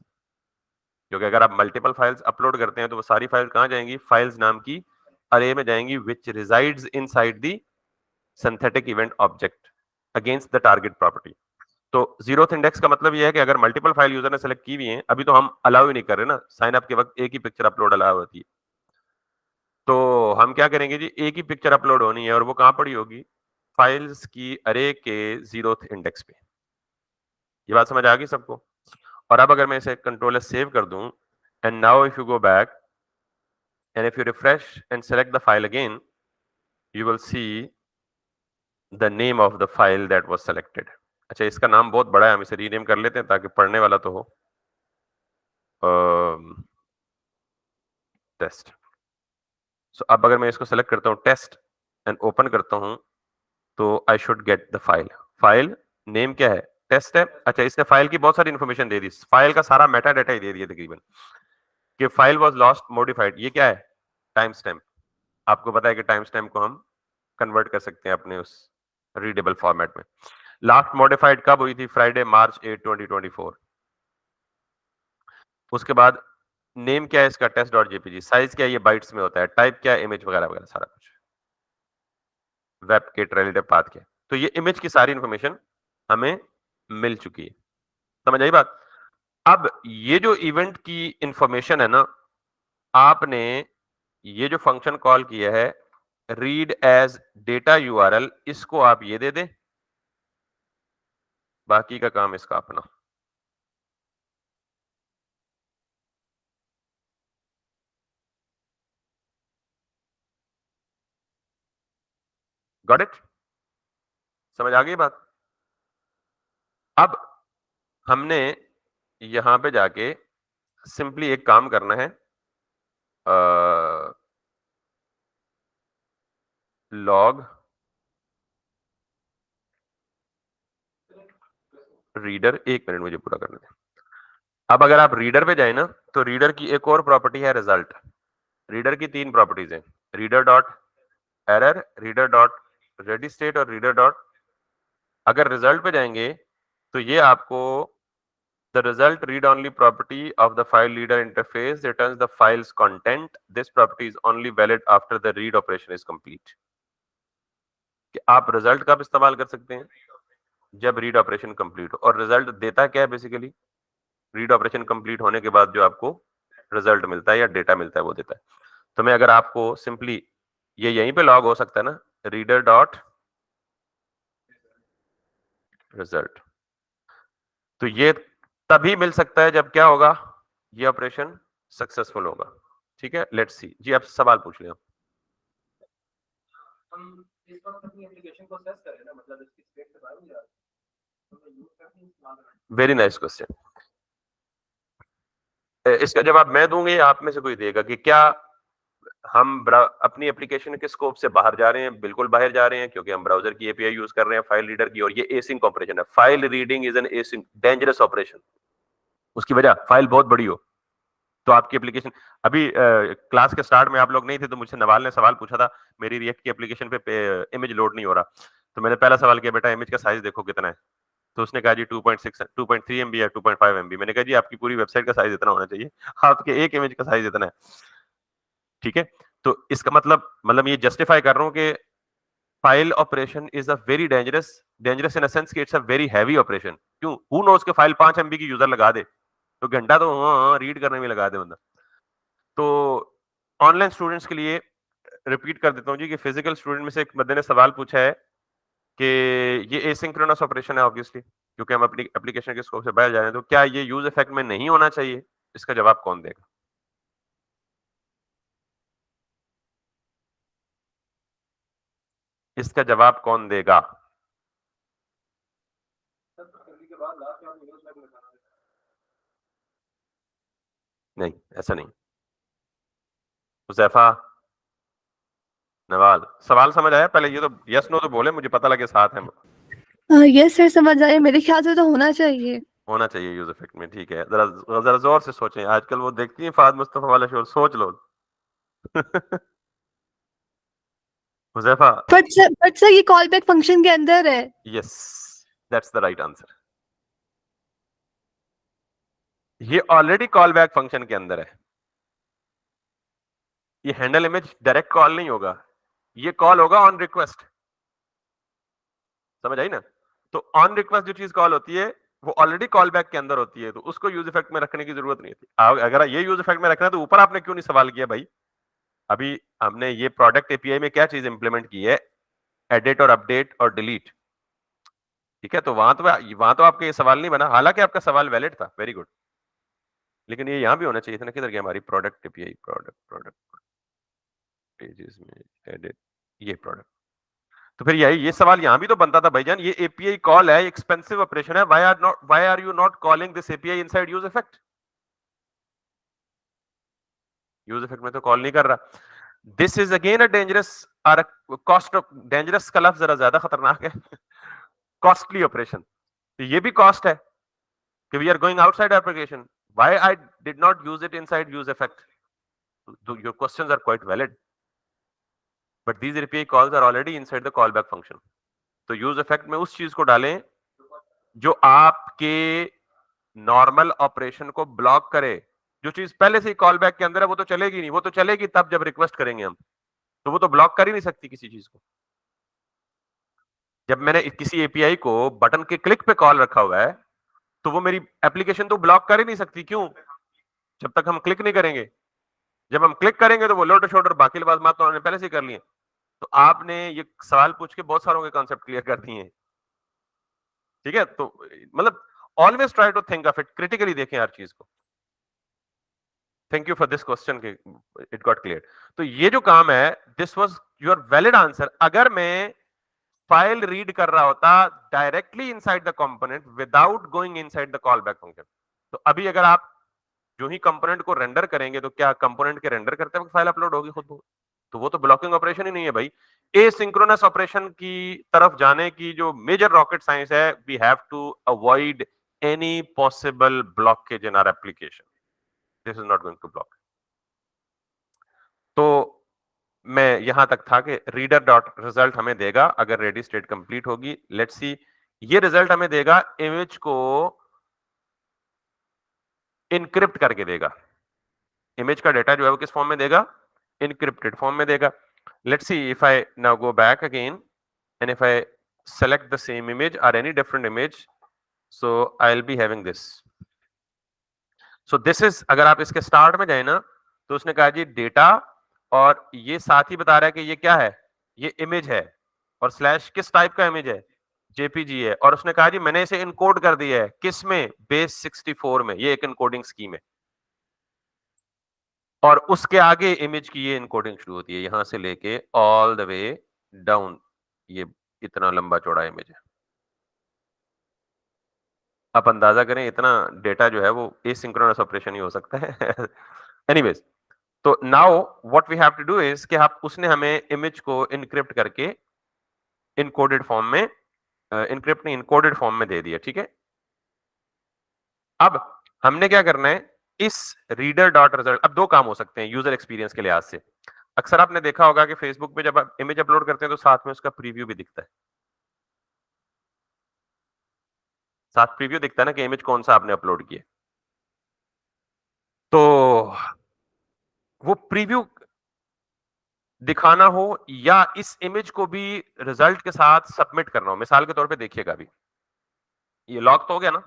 क्योंकि अगर आप मल्टीपल फाइल्स अपलोड करते हैं तो वो सारी फाइल्स कहां जाएंगी? फाइल्स नाम की अरे में जाएंगी, which resides inside the synthetic event object against the target property. तो 0th इंडेक्स का मतलब ये है कि अगर मल्टीपल फाइल यूजर ने सेलेक्ट की हुई है, अभी तो हम अलाउ ही नहीं कर रहे ना, साइन अप के वक्त एक ही पिक्चर अपलोड अलाउ होती है, तो हम क्या करेंगे जी? एक ही पिक्चर अपलोड होनी है, और वो कहां पड़ी होगी? फाइल्स की अरे के 0th इंडेक्स पे। ये बात समझ आ गई सबको? और अब अगर मैं इसे कंट्रोल सेव कर दूं, and now if you go back and if you refresh and select the file again, you will see the name of the file that was selected. अच्छा, इसका नाम बहुत बड़ा है, हम इसे रीनेम कर लेते हैं ताकि पढ़ने वाला तो हो। टेस्ट। सो अब अगर मैं इसको सेलेक्ट करता हूं टेस्ट एंड ओपन करता हूं, तो I should get the file. File name क्या है? टेस्ट है। अच्छा, इसने फाइल की बहुत सारी इंफॉर्मेशन दे दी, फाइल का सारा मेटा डाटा ही दे दिया तकरीबन, कि फाइल वाज लॉस्ट मॉडिफाइड। ये क्या है? Time stamp. आपको पता है कि टाइम स्टैम्प को हम कन्वर्ट कर सकते हैं अपने उस रीडेबल फॉर्मेट में। लास्ट मॉडिफाइड कब हुई थी? फ्राइडे मार्च 8 2024। उसके बाद नेम क्या है इसका? Test dot JPG. साइज क्या है? ये बाइट्स में होता है। टाइप क्या है? इमेज वगैरह वगैरह सारा कुछ। वेब किट रिलेटिव पाथ क्या है? तो ये इमेज की सारी इंफॉर्मेशन हमें मिल चुकी है। समझ आई बात? अब ये जो इवेंट की इंफॉर्मेशन है ना, आपने ये जो फंक्शन कॉल किया है रीड एज डेटा यूआरएल, इसको आप ये दे दें, बाकी का काम इसका अपना। Got it? समझ आ गई बात? अब हमने यहां पे जाके सिंपली एक काम करना है, लॉग रीडर। 1 मिनट मुझे पूरा करने दें। अब अगर आप रीडर पे जाए ना, तो रीडर की एक और प्रॉपर्टी है रिजल्ट। रीडर की 3 प्रॉपर्टीज हैं, reader dot error, reader dot ready state, और रीडर डॉट। अगर रिजल्ट पे जाएंगे तो ये आपको the result read only property of the file reader interface returns the files content, this property is only valid after the read operation is complete. कि आप result कब इस्तेमाल कर सकते हैं? जब रीड ऑपरेशन कंप्लीट हो। और रिजल्ट देता क्या है? बेसिकली रीड ऑपरेशन कंप्लीट होने के बाद जो आपको रिजल्ट मिलता है या डेटा मिलता है वो देता है। तो मैं अगर आपको सिंपली, ये यहीं पे लॉग हो सकता है ना, रीडर डॉट रिजल्ट, तो ये तभी मिल सकता है जब क्या होगा? ये ऑपरेशन सक्सेसफुल होगा। ठीक है, लेट्स सी जी, आप सवाल पूछ लें। हम इस वक्त अपनी एप्लीकेशन को सर्च करें ना, मतलब इसकी स्पेस के बारे में, वेरी नाइस क्वेश्चन। इसका जवाब मैं दूंगा या आप में से कोई देगा? कि क्या हम अपनी एप्लीकेशन के स्कोप से बाहर जा रहे हैं? बिल्कुल बाहर जा रहे हैं, क्योंकि हम ब्राउजर की एपीआई यूज कर रहे हैं फाइल रीडर की, और ये एसिंक ऑपरेशन है। File reading is an async dangerous operation. उसकी वजह फाइल बहुत बड़ी हो तो आपकी एप्लीकेशन। अभी क्लास के स्टार्ट में आप लोग नहीं थे, तो मुझसे नवाल ने सवाल पूछा था, मेरी रिएक्ट की एप्लीकेशन पे इमेज लोड नहीं हो रहा। तो मैंने पहला सवाल किया, बेटा इमेज का साइज देखो कितना है। तो उसने कहा जी 2.6 2.3 MB है, 2.5 MB। मैंने कहा जी आपकी पूरी वेबसाइट का साइज इतना होना चाहिए, आपके एक इमेज का साइज इतना है। ठीक है, तो इसका मतलब ये जस्टिफाई कर रहा हूं कि file operation is a very dangerous in a sense कि it's a very heavy operation. क्यों? हु नोस के फाइल 5 MB की यूजर लगा दे तो घंटा तो रीड करने में लगा दे बंदा। तो ऑनलाइन स्टूडेंट्स के लिए रिपीट कर देता हूँ जी कि फिजिकल स्टूडेंट में से एक बंदे ने सवाल पूछा है कि ये एसिंक्रोनस ऑपरेशन है ऑब्वियसली, क्योंकि हम अपनी एप्लीकेशन के स्कोप से बाहर जा रहे हैं, तो क्या ये यूज इफेक्ट में नहीं होना चाहिए? इसका जवाब कौन देगा? इसका जवाब कौन देगा? नहीं, ऐसा नहीं। हुजैफा, नवाल, सवाल समझ आया? पहले ये तो यस नो तो बोले, मुझे पता लगे साथ है। यस सर, समझ आए। मेरे ख्याल से तो होना चाहिए। होना चाहिए यूज इफेक्ट में, ठीक है। जरा जरा जोर से सोचें, आजकल वो देखती है फाद मुस्तफा वाला शोर, सोच लो। हुजैफा, बट सर ये कॉल बैक फंक्शन के अंदर है। Yes, that's the right answer. ये ऑलरेडी कॉल बैक फंक्शन के अंदर है। ये हैंडल इमेज डायरेक्ट कॉल नहीं होगा, ये कॉल होगा ऑन रिक्वेस्ट। समझ आई ना? तो ऑन रिक्वेस्ट जो चीज कॉल होती है वो ऑलरेडी कॉल बैक के अंदर होती है, तो उसको यूज इफेक्ट में रखने की जरूरत नहीं थी। अगर ये यूज इफेक्ट में रखना है तो ऊपर आपने क्यों नहीं सवाल किया भाई? अभी हमने ये प्रोडक्ट एपीआई में क्या चीज इंप्लीमेंट की है? एडिट और अपडेट और डिलीट। ठीक है, तो वहां तो आपका ये सवाल नहीं बना, हालांकि आपका सवाल वैलिड था, वेरी गुड। लेकिन ये यहां भी होना चाहिए था ना। किधर गया हमारी product API? Product product pages में एडिट, ये प्रोडक्ट। तो फिर यही ये सवाल यहां भी तो बनता था भाईजान, ये एपीआई कॉल है, एक्सपेंसिव ऑपरेशन है, why are you not calling this API inside use effect? Use effect में तो कॉल नहीं कर रहा। This is again a dangerous और कॉस्ट ऑफ, डेंजरस का लफ्ज जरा ज्यादा खतरनाक है। कॉस्टली ऑपरेशन, तो ये भी कॉस्ट है कि we are going outside application, why I did not use it inside use effect? Your questions are quite valid, but these API calls are already inside the call back function. तो use effect में उस चीज को डालें जो आपके normal operation को block करे। जो चीज पहले से ही कॉल बैक के अंदर है वो तो चलेगी नहीं, वो तो चलेगी तब जब रिक्वेस्ट करेंगे हम, तो वो तो ब्लॉक कर ही नहीं सकती किसी चीज को। जब मैंने किसी एपीआई को बटन के क्लिक पे कॉल रखा हुआ है तो वो मेरी एप्लीकेशन तो ब्लॉक कर ही नहीं सकती। क्यों? जब तक हम क्लिक नहीं करेंगे। जब हम क्लिक करेंगे तो वो लोडर शोल्डर बाकी बात तो हमने पहले से कर ली है। तो आपने ये सवाल पूछ के बहुत सारों के कॉन्सेप्ट क्लियर कर दिए हैं। ठीक है, तो मतलब always try to think of it, critically देखें हर चीज को। Thank you for this question के इट गॉट क्लियर। तो ये जो काम है, this was your valid answer. अगर मैं फाइल रीड कर रहा होता directly inside the component without going inside the call back function, तो अभी अगर आप जो ही कंपोनेंट को रेंडर करेंगे तो क्या कंपोनेंट के रेंडर करते वक्त फाइल अपलोड होगी खुद ब खुद? तो वो तो ब्लॉकिंग ऑपरेशन ही नहीं है भाई। एसिंक्रोनस ऑपरेशन की तरफ जाने की जो मेजर रॉकेट साइंस है, we have to avoid any possible blockage in our application. This is not going to block. तो मैं यहां तक था कि रीडर डॉट रिजल्ट हमें देगा अगर रेडी स्टेट कंप्लीट होगी। लेट्स सी, ये रिजल्ट हमें देगा इमेज को इनक्रिप्ट करके देगा। इमेज का डेटा जो है वो किस फॉर्म में देगा? इनक्रिप्टेड फॉर्म में देगा। Let's see if I now go back again and if I select the same image or any different image, so I'll be having this. So this is, अगर आप इसके स्टार्ट में जाए ना तो उसने कहा जी डेटा, और ये साथ ही बता रहा है कि ये क्या है, ये इमेज है, और स्लैश किस टाइप का इमेज है, जेपीजी है, और उसने कहा जी मैंने इसे इनकोड कर दिया है किस में, बेस 64 में। ये एक इनकोडिंग स्कीम है, और उसके आगे इमेज की ये इनकोडिंग शुरू होती है यहां से लेके ऑल द वे डाउन। ये इतना लंबा चौड़ा इमेज है, आप अंदाजा करें इतना डेटा जो है वो एसिंक्रोनस ऑपरेशन ही हो सकता है। एनीवेज, तो now what we have to do is कि आप उसने हमें इमेज को इनक्रिप्ट करके इनकोडेड फॉर्म में, इनक्रिप्ट नहीं इनकोडेड फॉर्म में दे दिया। ठीक है, अब हमने क्या करना है, इस रीडर डॉट रिजल्ट, अब दो काम हो सकते हैं यूजर एक्सपीरियंस के लिहाज से। अक्सर आपने देखा होगा कि फेसबुक पे जब आप इमेज अपलोड करते हैं तो साथ में उसका प्रीव्यू भी दिखता है। साथ प्रीव्यू दिखता है ना कि इमेज कौन सा आपने अपलोड किया। तो वो प्रीव्यू, दिखाना हो या इस इमेज को भी रिजल्ट के साथ सबमिट करना हो। मिसाल के तौर पे देखिएगा, अभी ये लॉग तो हो गया ना,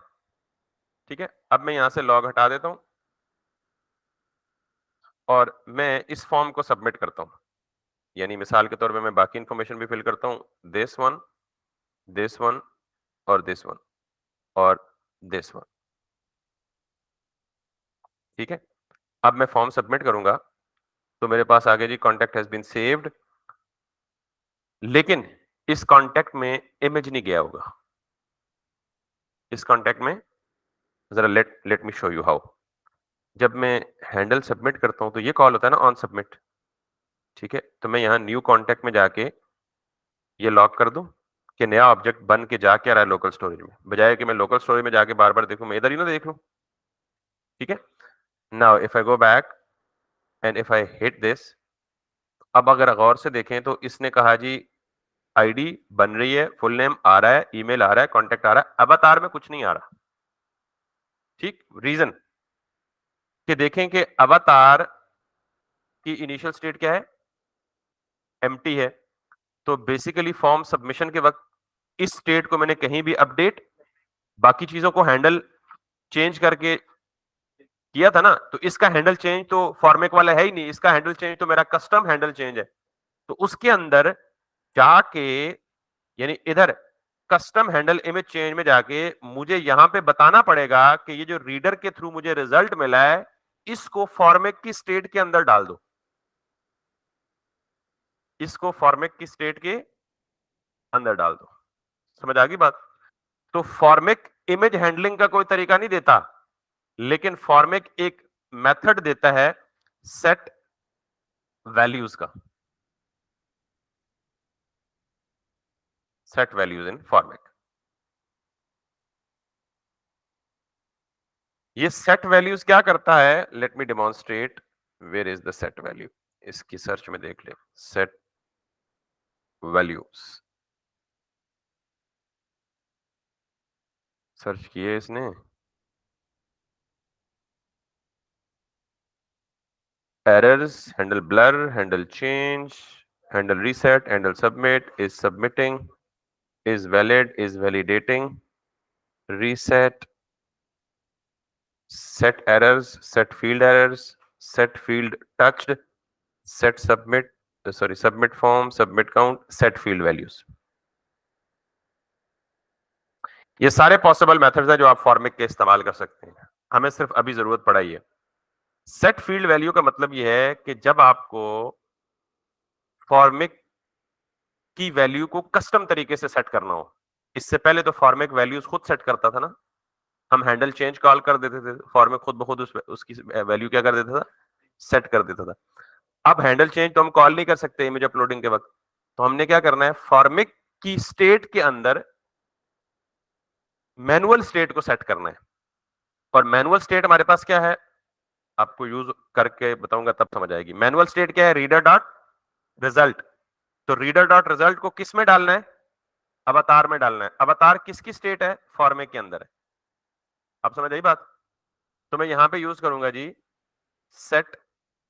ठीक है। अब मैं यहां से लॉग हटा देता हूं और मैं इस फॉर्म को सबमिट करता हूं। यानी मिसाल के तौर पे मैं बाकी इंफॉर्मेशन भी फिल करता हूं, दिस वन, दिस वन और दिस वन और दिस वन, ठीक है। अब मैं फॉर्म सबमिट करूंगा तो मेरे पास आगे जी कॉन्टेक्ट हैज बीन सेव्ड, लेकिन इस कॉन्टेक्ट में इमेज नहीं गया होगा। इस कॉन्टेक्ट में जरा let me show you how. जब मैं हैंडल सबमिट करता हूं तो ये कॉल होता है ना ऑन सबमिट, ठीक है। तो मैं यहाँ न्यू कॉन्टेक्ट में जाके ये लॉक कर दूं कि नया ऑब्जेक्ट बन के जा क्या रहा है लोकल स्टोरेज में, बजाय कि मैं लोकल स्टोरेज में जाके बार बार देखूं, मैं इधर ही ना देख लूं, ठीक है। Now if I go back and if I hit this, अब अगर गौर से देखें तो इसने कहा जी आईडी बन रही है, फुल नेम आ रहा है, ईमेल आ रहा है, कॉन्टेक्ट आ रहा है, अवतार में कुछ नहीं आ रहा। ठीक, रीजन कि देखें कि अवतार की इनिशियल स्टेट क्या है, एम्प्टी है। तो बेसिकली फॉर्म सबमिशन के वक्त इस स्टेट को मैंने कहीं भी अपडेट, बाकी चीजों को हैंडल चेंज करके किया था ना, तो इसका हैंडल चेंज तो फॉर्मेक वाला है ही नहीं, इसका हैंडल चेंज तो मेरा कस्टम हैंडल चेंज है। तो उसके अंदर जाके, यानी इधर कस्टम हैंडल इमेज चेंज में जाके मुझे यहां पे बताना पड़ेगा कि ये जो रीडर के थ्रू मुझे रिजल्ट मिला है, इसको फॉर्मेक की स्टेट के अंदर डाल दो, इसको फॉर्मेक की स्टेट के अंदर डाल दो। समझ आ गई बात? तो फॉर्मेक इमेज हैंडलिंग का कोई तरीका नहीं देता, लेकिन फॉर्मेक एक मेथड देता है सेट वैल्यूज का, सेट वैल्यूज इन फॉर्मेट। ये सेट वैल्यूज क्या करता है, let me demonstrate. Where is the set value, इसकी सर्च में देख ले, सेट वैल्यूज सर्च किए इसने, errors, handle blur, handle change, handle reset, handle submit, is submitting, is valid, is validating, reset, set errors, set field errors, set field touched, set submit, sorry, submit form, submit count, set field values। ये सारे possible methods हैं जो आप formic के इस्तेमाल कर सकते हैं। हमें सिर्फ अभी जरूरत पड़ा है। सेट फील्ड वैल्यू का मतलब ये है कि जब आपको फॉर्मिक की वैल्यू को कस्टम तरीके से सेट करना हो। इससे पहले तो फॉर्मिक वैल्यूज खुद सेट करता था ना, हम हैंडल चेंज कॉल कर देते थे, फॉर्मिक खुद ब खुद उसकी वैल्यू क्या कर देता था, सेट कर देता था। अब हैंडल चेंज तो हम कॉल नहीं कर सकते इमेज अपलोडिंग के वक्त, तो हमने क्या करना है, फॉर्मिक की स्टेट के अंदर मैनुअल स्टेट को सेट करना है। और मैनुअल स्टेट हमारे पास क्या है, आपको यूज करके बताऊंगा तब समझ आएगी। मैनुअल स्टेट क्या है, रीडर डॉट रिजल्ट। तो रीडर डॉट रिजल्ट को किस में डालना है, अवतार में डालना है। अवतार किसकी स्टेट है, फॉर्मेट के अंदर है। आप समझ आई बात? तो मैं यहां पे यूज करूंगा जी सेट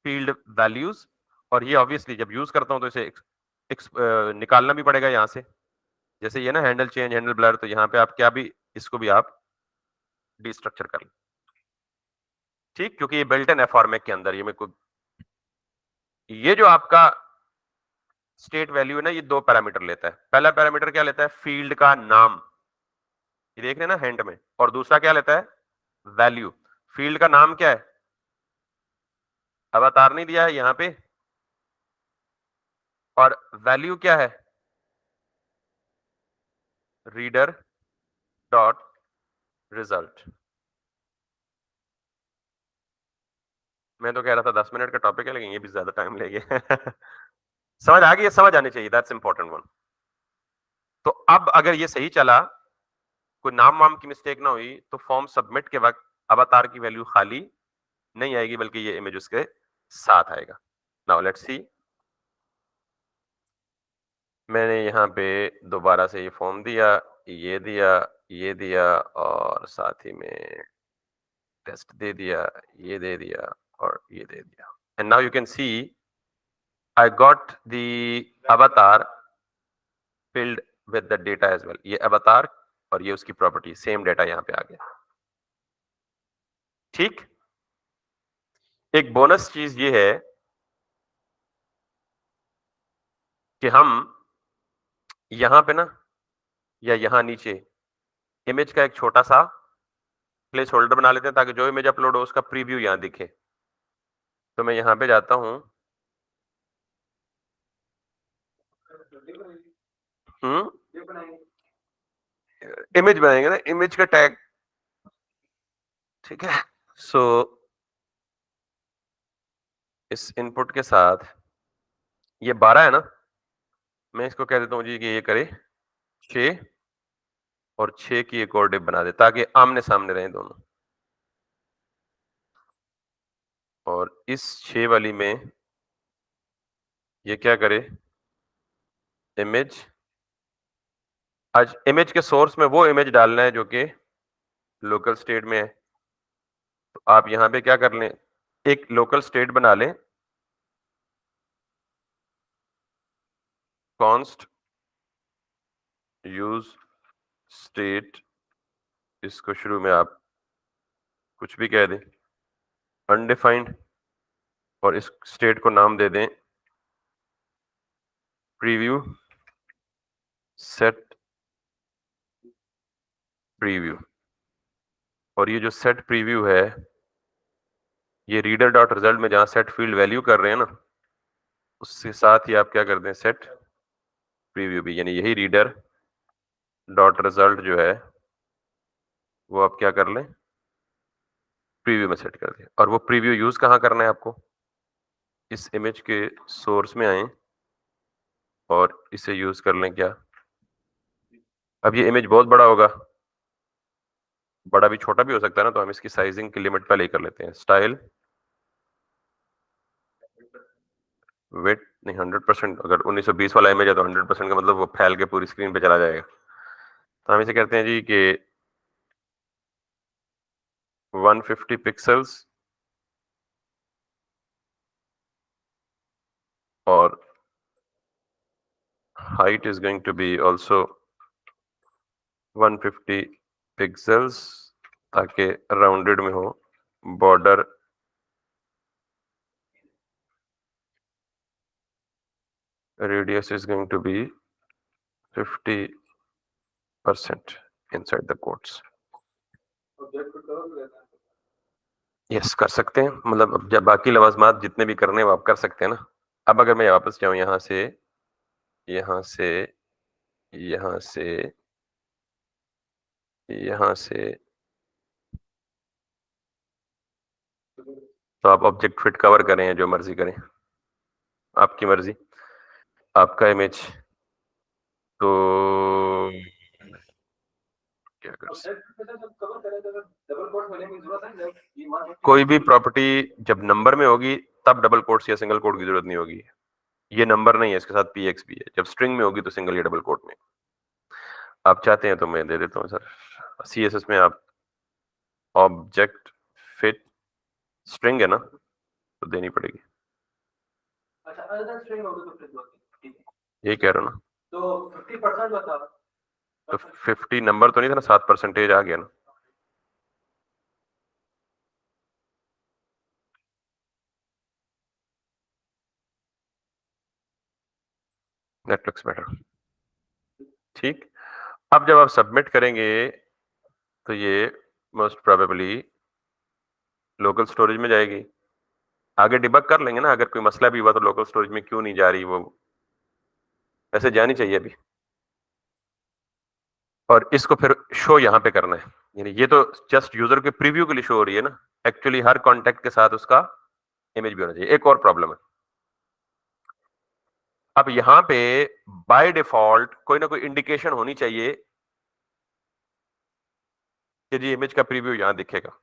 फील्ड वैल्यूज, और ये ऑब्वियसली जब यूज करता हूं तो इसे निकालना भी पड़ेगा यहां से। जैसे ये ना हैंडल चेंज, हैंडल ब्लर, तो यहाँ पे आप क्या भी इसको भी आप डिस्ट्रक्चर कर लें, ठीक, क्योंकि ये बिल्ट इन है फॉर्मेट के अंदर। ये मेरे को, ये जो आपका स्टेट वैल्यू है ना, ये दो पैरामीटर लेता है। पहला पैरामीटर क्या लेता है, फील्ड का नाम, ये देख रहे हैं ना हैंड में। और दूसरा क्या लेता है, वैल्यू। फील्ड का नाम क्या है, अवतार नहीं दिया है यहां पे, और वैल्यू क्या है, रीडर डॉट रिजल्ट। मैं तो कह रहा था 10 मिनट का टॉपिक है, लेकिन ये भी ज्यादा टाइम लेंगे। समझ आ गई, समझ आनी चाहिए, दैट्स इंपॉर्टेंट वन। तो अब अगर ये सही चला, कोई नाम वाम की मिस्टेक ना हुई, तो फॉर्म सबमिट के वक्त अवतार की वैल्यू खाली नहीं आएगी, बल्कि ये इमेज उसके साथ आएगा। नाउ लेट्स सी, मैंने यहाँ पे दोबारा से ये फॉर्म दिया, ये दिया, ये दिया, और साथ ही में टेस्ट दे दिया, ये दे दिया और ये दे दिया। And now you can see I got the avatar filled with the data as well. ये avatar और ये उसकी प्रॉपर्टी सेम डेटा यहाँ पे आ गया। ठीक, एक बोनस चीज ये है कि हम यहाँ पे ना या यहाँ नीचे इमेज का एक छोटा सा प्लेस होल्डर बना लेते हैं ताकि जो इमेज अपलोड हो उसका प्रीव्यू यहाँ दिखे। तो मैं यहाँ पे जाता हूँ। इमेज बनाएंगे ना, इमेज का टैग। ठीक है, सो इस इनपुट के साथ ये 12 है ना, मैं इसको कह देता हूँ जी कि ये करे 6 और 6 की एक और डिप बना दे ताकि आमने सामने रहें दोनों। और इस 6 वाली में ये क्या करे, इमेज, आज इमेज के सोर्स में वो इमेज डालना है जो कि लोकल स्टेट में है। तो आप यहाँ पे क्या कर लें, एक लोकल स्टेट बना लें, कॉन्स्ट यूज स्टेट, इसको शुरू में आप कुछ भी कह दें, अनडिफाइंड, और इस स्टेट को नाम दे दें प्रीव्यू सेट प्रीव्यू। और ये जो सेट प्रीव्यू है ये रीडर डॉट रिजल्ट में जहां सेट फील्ड वैल्यू कर रहे हैं ना, उसके साथ ही आप क्या कर दें सेट प्रीव्यू भी, यानी यही रीडर डॉट रिजल्ट जो है वो आप क्या कर लें प्रीव्यू में सेट कर दें। और वो प्रीव्यू यूज कहाँ करना है आपको, इस इमेज के सोर्स में आए और इसे यूज कर लें क्या। अब ये इमेज बहुत बड़ा होगा, बड़ा भी छोटा भी हो सकता है ना, तो हम इसकी साइजिंग की लिमिट पहले ही कर लेते हैं, स्टाइल वेट नहीं 100%, अगर 1920 वाला इमेज है तो 100% का मतलब वो फैल के पूरी स्क्रीन पे चला जाएगा। तो हम इसे कहते हैं जी कि 150 पिक्सल्स और height is going to be also 150 pixels ताकि राउंडेड में हो। Border radius is going to be 50% inside the quotes। Yes कर सकते हैं, मतलब अब जब बाकी लवाजमात जितने भी करने हैं वो आप कर सकते हैं ना। अब अगर मैं वापस जाऊं यहाँ से, यहाँ से, यहाँ से, यहाँ से, तो आप ऑब्जेक्ट फिट कवर करें या जो मर्जी करें, आपकी मर्जी, आपका इमेज। तो क्या कर कोई भी प्रॉपर्टी जब नंबर में होगी तब डबल कोट्स या सिंगल कोट की जरूरत नहीं होगी। ये नंबर नहीं है, इसके साथ पीएक्स भी है। जब स्ट्रिंग में होगी तो सिंगल या डबल कोट में। आप चाहते हैं तो मैं दे देता हूँ सर, सीएसएस में आप ऑब्जेक्ट फिट स्ट्रिंग है ना तो देनी पड़ेगी। अच्छा अगर स्ट्रिंग होगी तो फिर ये कह रहा हूँ ना, तो 50% बता, तो 50 नंबर तो नहीं था ना, 7% आ गया ना। That looks better. ठीक, अब जब आप सबमिट करेंगे तो ये मोस्ट प्रोबेबली लोकल स्टोरेज में जाएगी। आगे डिबग कर लेंगे ना, अगर कोई मसला भी हुआ तो लोकल स्टोरेज में क्यों नहीं जा रही, वो ऐसे जानी चाहिए अभी। और इसको फिर शो यहाँ पे करना है, यानी ये तो जस्ट यूजर के प्रीव्यू के लिए शो हो रही है ना, एक्चुअली हर कॉन्टेक्ट के साथ उसका इमेज भी होना चाहिए। एक और प्रॉब्लम है, अब यहाँ पे बाय डिफॉल्ट कोई ना कोई इंडिकेशन होनी चाहिए कि जी इमेज का प्रीव्यू यहाँ दिखेगा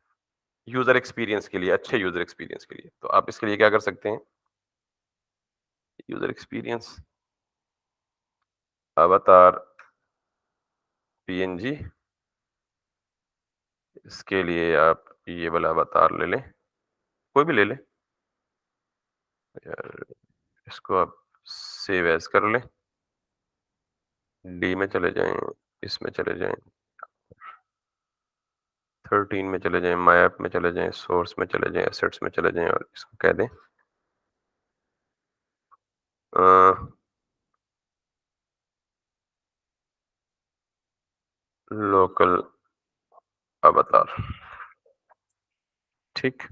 यूजर एक्सपीरियंस के लिए, अच्छे यूजर एक्सपीरियंस के लिए। तो आप इसके लिए क्या कर सकते हैं, यूजर एक्सपीरियंस अवतार पीएनजी, इसके लिए आप ये वाला अवतार ले लें, कोई भी ले लें यार, इसको आप सेव एज कर लें, डी में चले जाएं, इसमें चले जाएं, 13 में चले जाएं, माई ऐप में चले जाएं, सोर्स में चले जाएं, एसेट्स में चले जाएं और इसको कह दें लोकल अवतार। ठीक,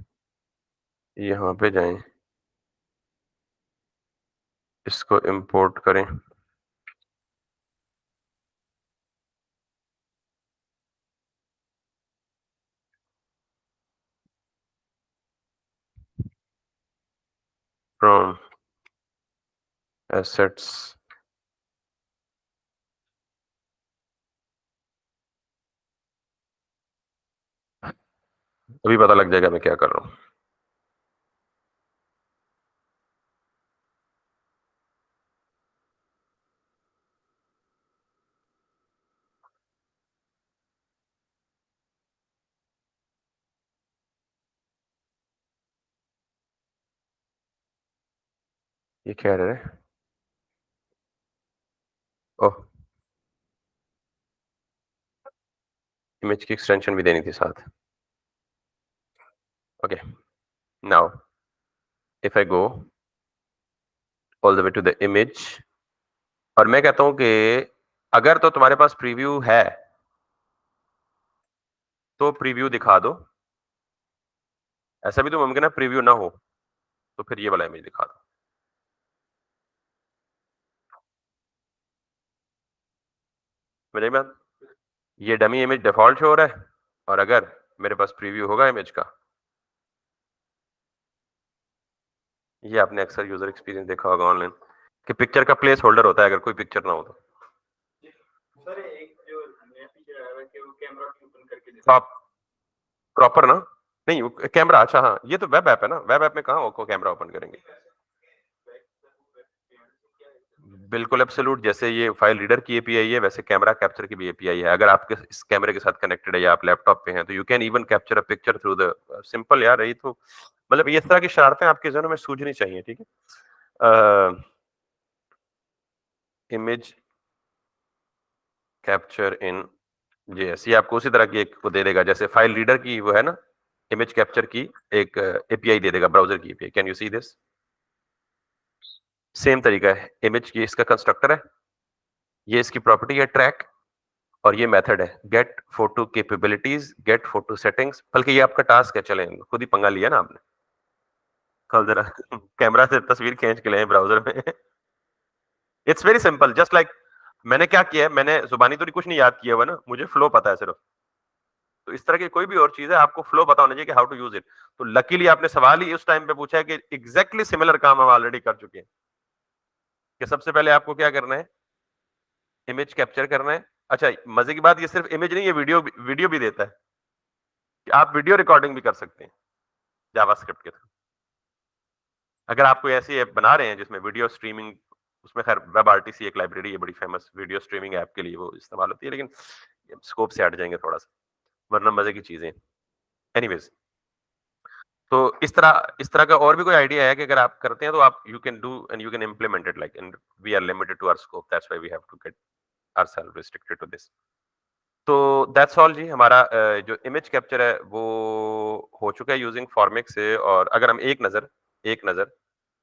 यहाँ पे जाएं, इसको इंपोर्ट करें, फ्रॉम एसेट्स, अभी पता लग जाएगा मैं क्या कर रहा हूँ। ये क्या है? ओह, इमेज की एक्सटेंशन भी देनी थी साथ। Okay, now if I go all the way to the image और मैं कहता हूं कि अगर तो तुम्हारे पास प्रीव्यू है तो प्रीव्यू दिखा दो, ऐसा भी तो मुमकिन है प्रीव्यू ना हो तो फिर ये वाला इमेज दिखा दो। मेरे बात, ये डमी इमेज डिफॉल्ट शो हो रहा है और अगर मेरे पास प्रीव्यू होगा इमेज का, ये आपने अक्सर यूजर एक्सपीरियंस देखा होगा ऑनलाइन कि पिक्चर का प्लेस होल्डर होता है अगर कोई पिक्चर ना हो तो। सर एक जो नया फीचर आया है कि वो कैमरा ओपन करके देता है। आप प्रॉपर ना, नहीं कैमरा, अच्छा हाँ, ये तो वेब ऐप है ना, वेब ऐप में कहाँ को कैमरा ओपन करेंगे। बिल्कुल एब्सोल्यूट, जैसे ये फाइल रीडर की एपीआई है वैसे कैमरा कैप्चर की भी एपीआई है। अगर आपके इस कैमरे के साथ कनेक्टेड है या आप लैपटॉप पे हैं तो you can even capture a picture through the simple. यार ये तो मतलब ये इस तरह की शरारतें आपके जहनों में सूझनी चाहिए। ठीक है, इमेज कैप्चर इन जेएस, ये आपको उसी तरह की एक वो दे देगा जैसे फाइल रीडर की वो है ना, इमेज कैप्चर की एक एपीआई दे देगा, ब्राउजर की API. Can you see this? Same तरीका है, इमेज की इसका कंस्ट्रक्टर है, ये इसकी प्रॉपर्टी है ट्रैक, और ये मेथड है get photo capabilities, get photo settings. बल्कि ये आपका टास्क है, चलें खुद ही पंगा लिया ना आपने, कल जरा कैमरा से तस्वीर खींच के ले ब्राउजर में। It's very simple, just like मैंने क्या किया है, मैंने जुबानी तो कुछ नहीं याद किया हुआ ना, मुझे फ्लो पता है सिर्फ। तो इस तरह की कोई भी और चीज है आपको फ्लो पता होना चाहिए कि हाउ टू यूज इट। तो लकीली आपने सवाल ही उस टाइम पे पूछा है कि एग्जैक्टली सिमिलर काम हम ऑलरेडी कर चुके हैं। कि सबसे पहले आपको क्या करना है, इमेज कैप्चर करना है। अच्छा मजे की बात, ये सिर्फ इमेज नहीं, ये वीडियो भी देता है कि आप वीडियो रिकॉर्डिंग भी कर सकते हैं जावास्क्रिप्ट के थ्रू। अगर आप कोई ऐसी ऐप बना रहे हैं जिसमें वीडियो स्ट्रीमिंग, उसमें खैर वेब आरटीसी एक लाइब्रेरी है बड़ी फेमस वीडियो स्ट्रीमिंग ऐप के लिए, वो इस्तेमाल होती है, लेकिन स्कोप से हट जाएंगे थोड़ा सा, वरना मजे की चीजें। एनीवेज, तो इस तरह का और भी कोई आइडिया है कि अगर आप करते हैं तो आप you can do and you can implement it like, and we are limited to our scope, that's why we have to get ourselves restricted to this. तो दैट्स ऑल जी, हमारा जो इमेज कैप्चर है वो हो चुका है यूजिंग फॉर्मिक से। और अगर हम एक नजर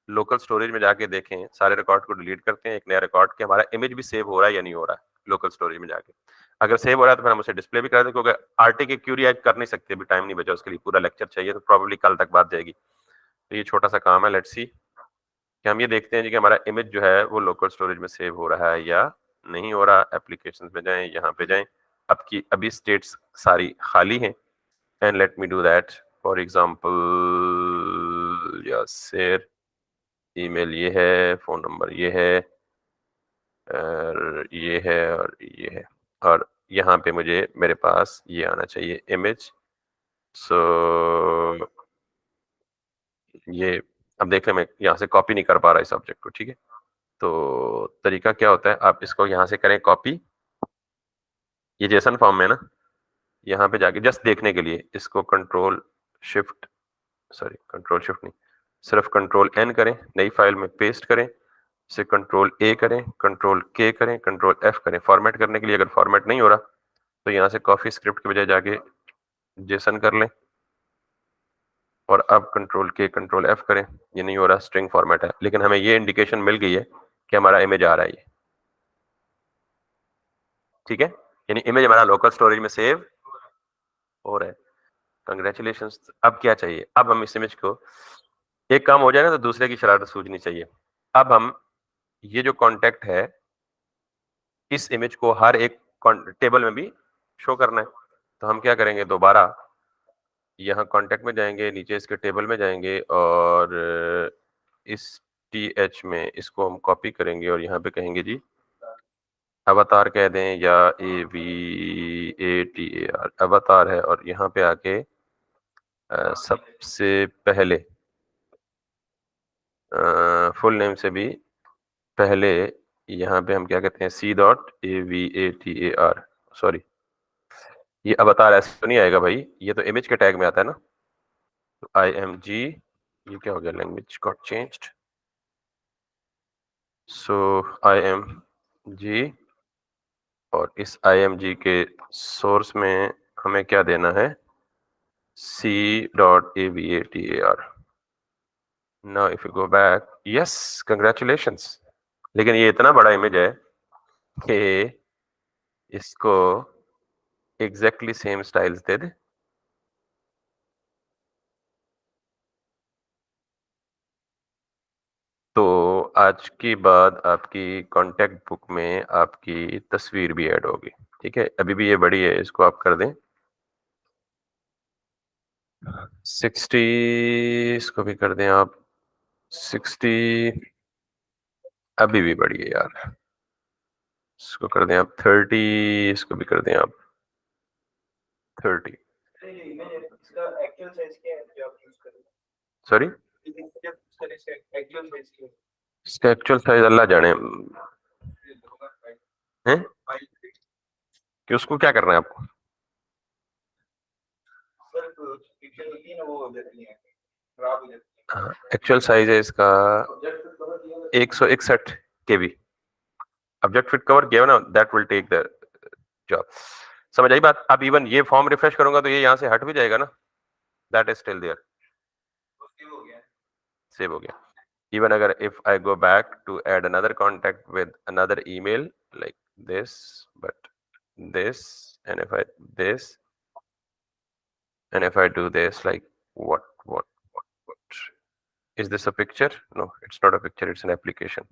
लोकल स्टोरेज में जाके देखें, सारे रिकॉर्ड को डिलीट करते हैं, एक नया रिकॉर्ड कि हमारा इमेज भी सेव हो रहा है या नहीं हो रहा है लोकल स्टोरेज में जाके। अगर सेव हो रहा है तो फिर हम उसे डिस्प्ले भी कर दें, क्योंकि आरटी की क्यूरी आज कर नहीं सकते, अभी टाइम नहीं बचा उसके लिए, पूरा लेक्चर चाहिए तो प्रॉब्लली कल तक बात जाएगी। तो ये छोटा सा काम है, लेट्स सी कि हम ये देखते हैं जी कि हमारा इमेज जो है वो लोकल स्टोरेज में सेव हो रहा है या नहीं हो रहा। एप्लीकेशंस में जाएं, यहाँ पे जाएं, अभी स्टेट्स सारी खाली हैं, and let me do that. For example Yasir, email ये है, फोन नंबर ये है, और ये है और ये है, और यहाँ पे मुझे मेरे पास ये आना चाहिए इमेज। सो ये अब देख लें, मैं यहाँ से कॉपी नहीं कर पा रहा इस ऑब्जेक्ट को। ठीक है, तो तरीका क्या होता है, आप इसको यहाँ से करें कॉपी, ये जेसन फॉर्म में है ना, यहाँ पे जाके जस्ट देखने के लिए इसको कंट्रोल शिफ्ट नहीं, सिर्फ कंट्रोल एन करें, नई फाइल में पेस्ट करें, इसे कंट्रोल ए करें, कंट्रोल के करें, कंट्रोल एफ करें। फॉर्मेट करने के लिए अगर फॉर्मेट नहीं हो रहा तो यहाँ से कॉफी स्क्रिप्ट के बजाय जाके जेसन कर लें और अब कंट्रोल के कंट्रोल एफ करें। ये नहीं हो रहा, स्ट्रिंग फॉर्मेट है, लेकिन हमें ये इंडिकेशन मिल गई है कि हमारा इमेज आ रहा है। ठीक है, यानी इमेज हमारा लोकल स्टोरेज में सेव हो रहा है। कंग्रेचुलेशंस। अब क्या चाहिए? अब हम इस इमेज को, एक काम हो जाए ना तो दूसरे की शरारत सूझनी चाहिए। अब हम ये जो कॉन्टेक्ट है इस इमेज को हर एक टेबल में भी शो करना है। तो हम क्या करेंगे, दोबारा यहाँ कॉन्टेक्ट में जाएंगे, नीचे इसके टेबल में जाएंगे और इस टीएच में इसको हम कॉपी करेंगे और यहाँ पे कहेंगे जी अवतार कह दें या AVATAR अवतार है, और यहाँ पे आके सबसे पहले फुल नेम से भी पहले यहाँ पे हम क्या कहते हैं C.AVATAR। सॉरी, ये अवतार ऐसे तो नहीं आएगा भाई, ये तो इमेज के टैग में आता है ना। तो IMG, ये क्या हो गया, लैंग्वेज गॉट चेंज्ड। सो IMG, और इस IMG के सोर्स में हमें क्या देना है, C.AVATAR। Now if you go back, yes congratulations. लेकिन ये इतना बड़ा इमेज है कि इसको एग्जैक्टली सेम स्टाइल्स दे दे। तो आज के बाद आपकी कॉन्टेक्ट बुक में आपकी तस्वीर भी ऐड होगी। ठीक है, अभी भी ये बड़ी है, इसको आप कर दें 60, इसको भी कर दें आप 60, अभी भी बड़ी है यार, इसको कर दें आप 30, इसको भी कर दें आप 30। इसका एक्चुअल साइज क्या है जो आप यूज कर रहे हैं? सॉरी, एक्चुअल साइज क्या है? इसका एक्चुअल साइज अल्लाह जाने हैं कि उसको क्या करना है आपको। सर पिक्चर होती है ना, वो हो जाती है, खराब हो जाती है। एक्चुअल साइज है इसका 161 KB। ऑब्जेक्ट फिट कवर किया ना, that will take the job. समझ आई बात? अब इवन ये फॉर्म रिफ्रेश करूंगा तो ये यहाँ से हट भी जाएगा ना, that is still there, save हो गया। सेव हो गया। Even अगर if I go back to add another contact with another email like this, but this, and if I this, and if I do this, like what is this a picture? No, it's not a picture, it's an application.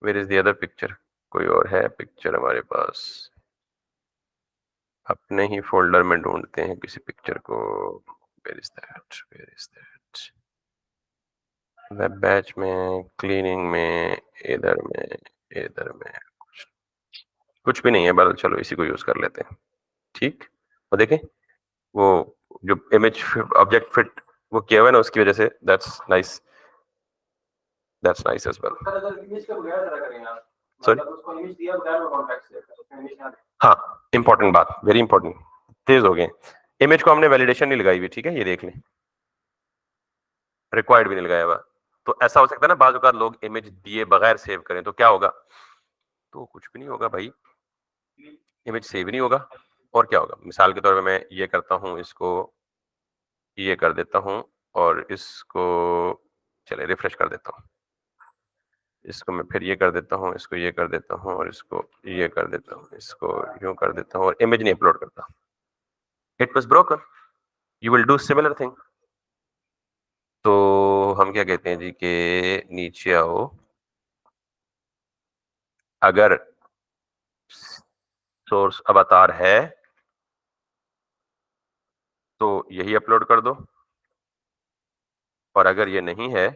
Where is the other picture? कोई और है picture हमारे पास, अपने ही folder में ढूंढते हैं किसी picture को। Where is that? Where is that? Web batch में, क्लीनिंग में, इधर में कुछ भी नहीं है, बस चलो इसी को यूज कर लेते हैं। ठीक, और देखें वो जो इमेज ऑब्जेक्ट फिट वो किया हुआ है ना, उसकी वजह से that's nice as well. Sorry, हाँ इंपॉर्टेंट बात, वेरी इंपॉर्टेंट, तेज हो गए। इमेज को हमने वैलिडेशन नहीं लगाई हुई, ठीक है, ये देख लें, रिक्वायर्ड भी नहीं लगाया हुआ। तो ऐसा हो सकता है ना बाज़ औक़ात लोग इमेज दिए बगैर सेव करें, तो क्या होगा? तो कुछ भी नहीं होगा भाई, इमेज सेव ही नहीं होगा। और क्या होगा? मिसाल के तौर पे मैं ये करता हूँ, इसको ये कर देता हूँ और इसको चले रिफ्रेश कर देता हूँ, इसको मैं फिर ये कर देता हूँ, इसको ये कर देता हूँ और इसको ये कर देता हूँ, इसको यूं कर देता हूँ और इमेज नहीं अपलोड करता। It was broken, you will do similar thing. तो हम क्या कहते हैं जी कि नीचे आओ, अगर सोर्स अवतार है तो यही अपलोड कर दो, और अगर ये नहीं है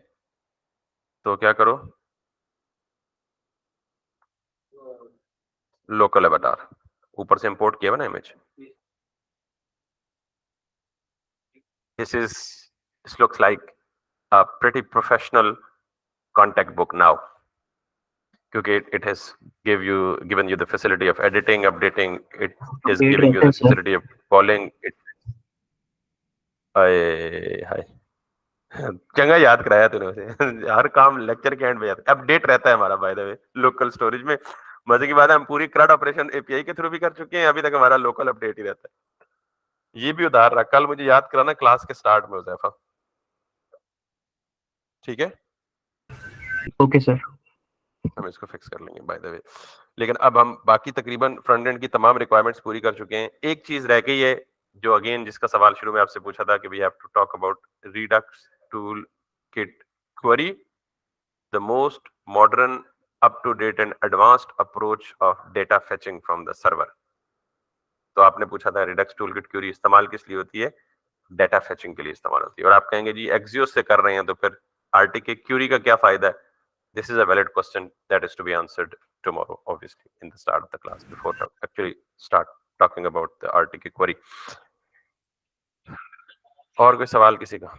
तो क्या करो, लोकल अवतार, ऊपर से इंपोर्ट किया हुआ ना image. This looks like a pretty professional contact book now, क्योंकि it has given you the facility of editing, updating, it is giving you the facility of calling it. Hi. चंगा याद कराया तूने उसे। हर काम लेक्चर के एंड में याद, अपडेट रहता है हमारा by the way local storage में। मजे की बात है हम पूरी CRUD ऑपरेशन एपीआई के थ्रू भी कर चुके हैं, अभी तक हमारा लोकल अपडेट ही रहता है। ये भी उधार रहा, कल मुझे याद कराना क्लास के स्टार्ट में हुजैफा, ठीक है? Okay sir. हम इसको फिक्स कर लेंगे बाय द वे। लेकिन अब हम बाकी तकरीबन फ्रंट एंड की तमाम रिक्वायरमेंट्स पूरी कर चुके हैं। एक चीज रह गई है जो अगेन जिसका सवाल शुरू में आपसे पूछा था कि we have to talk about Redux toolkit query, the most modern up to date and advanced approach of data fetching from the server. तो आपने पूछा था रिडक्स टूल किट क्वेरी इस्तेमाल किस लिए होती है? डेटा फेचिंग के लिए इस्तेमाल होती है। और आप कहेंगे जी एक्सियोस से कर रहे हैं तो फिर आरटीके क्यूरी का क्या फायदा है? This is a valid question that is to be answered tomorrow, obviously, in the start of the class, before actually start talking about the RTK query. और कोई सवाल किसी का?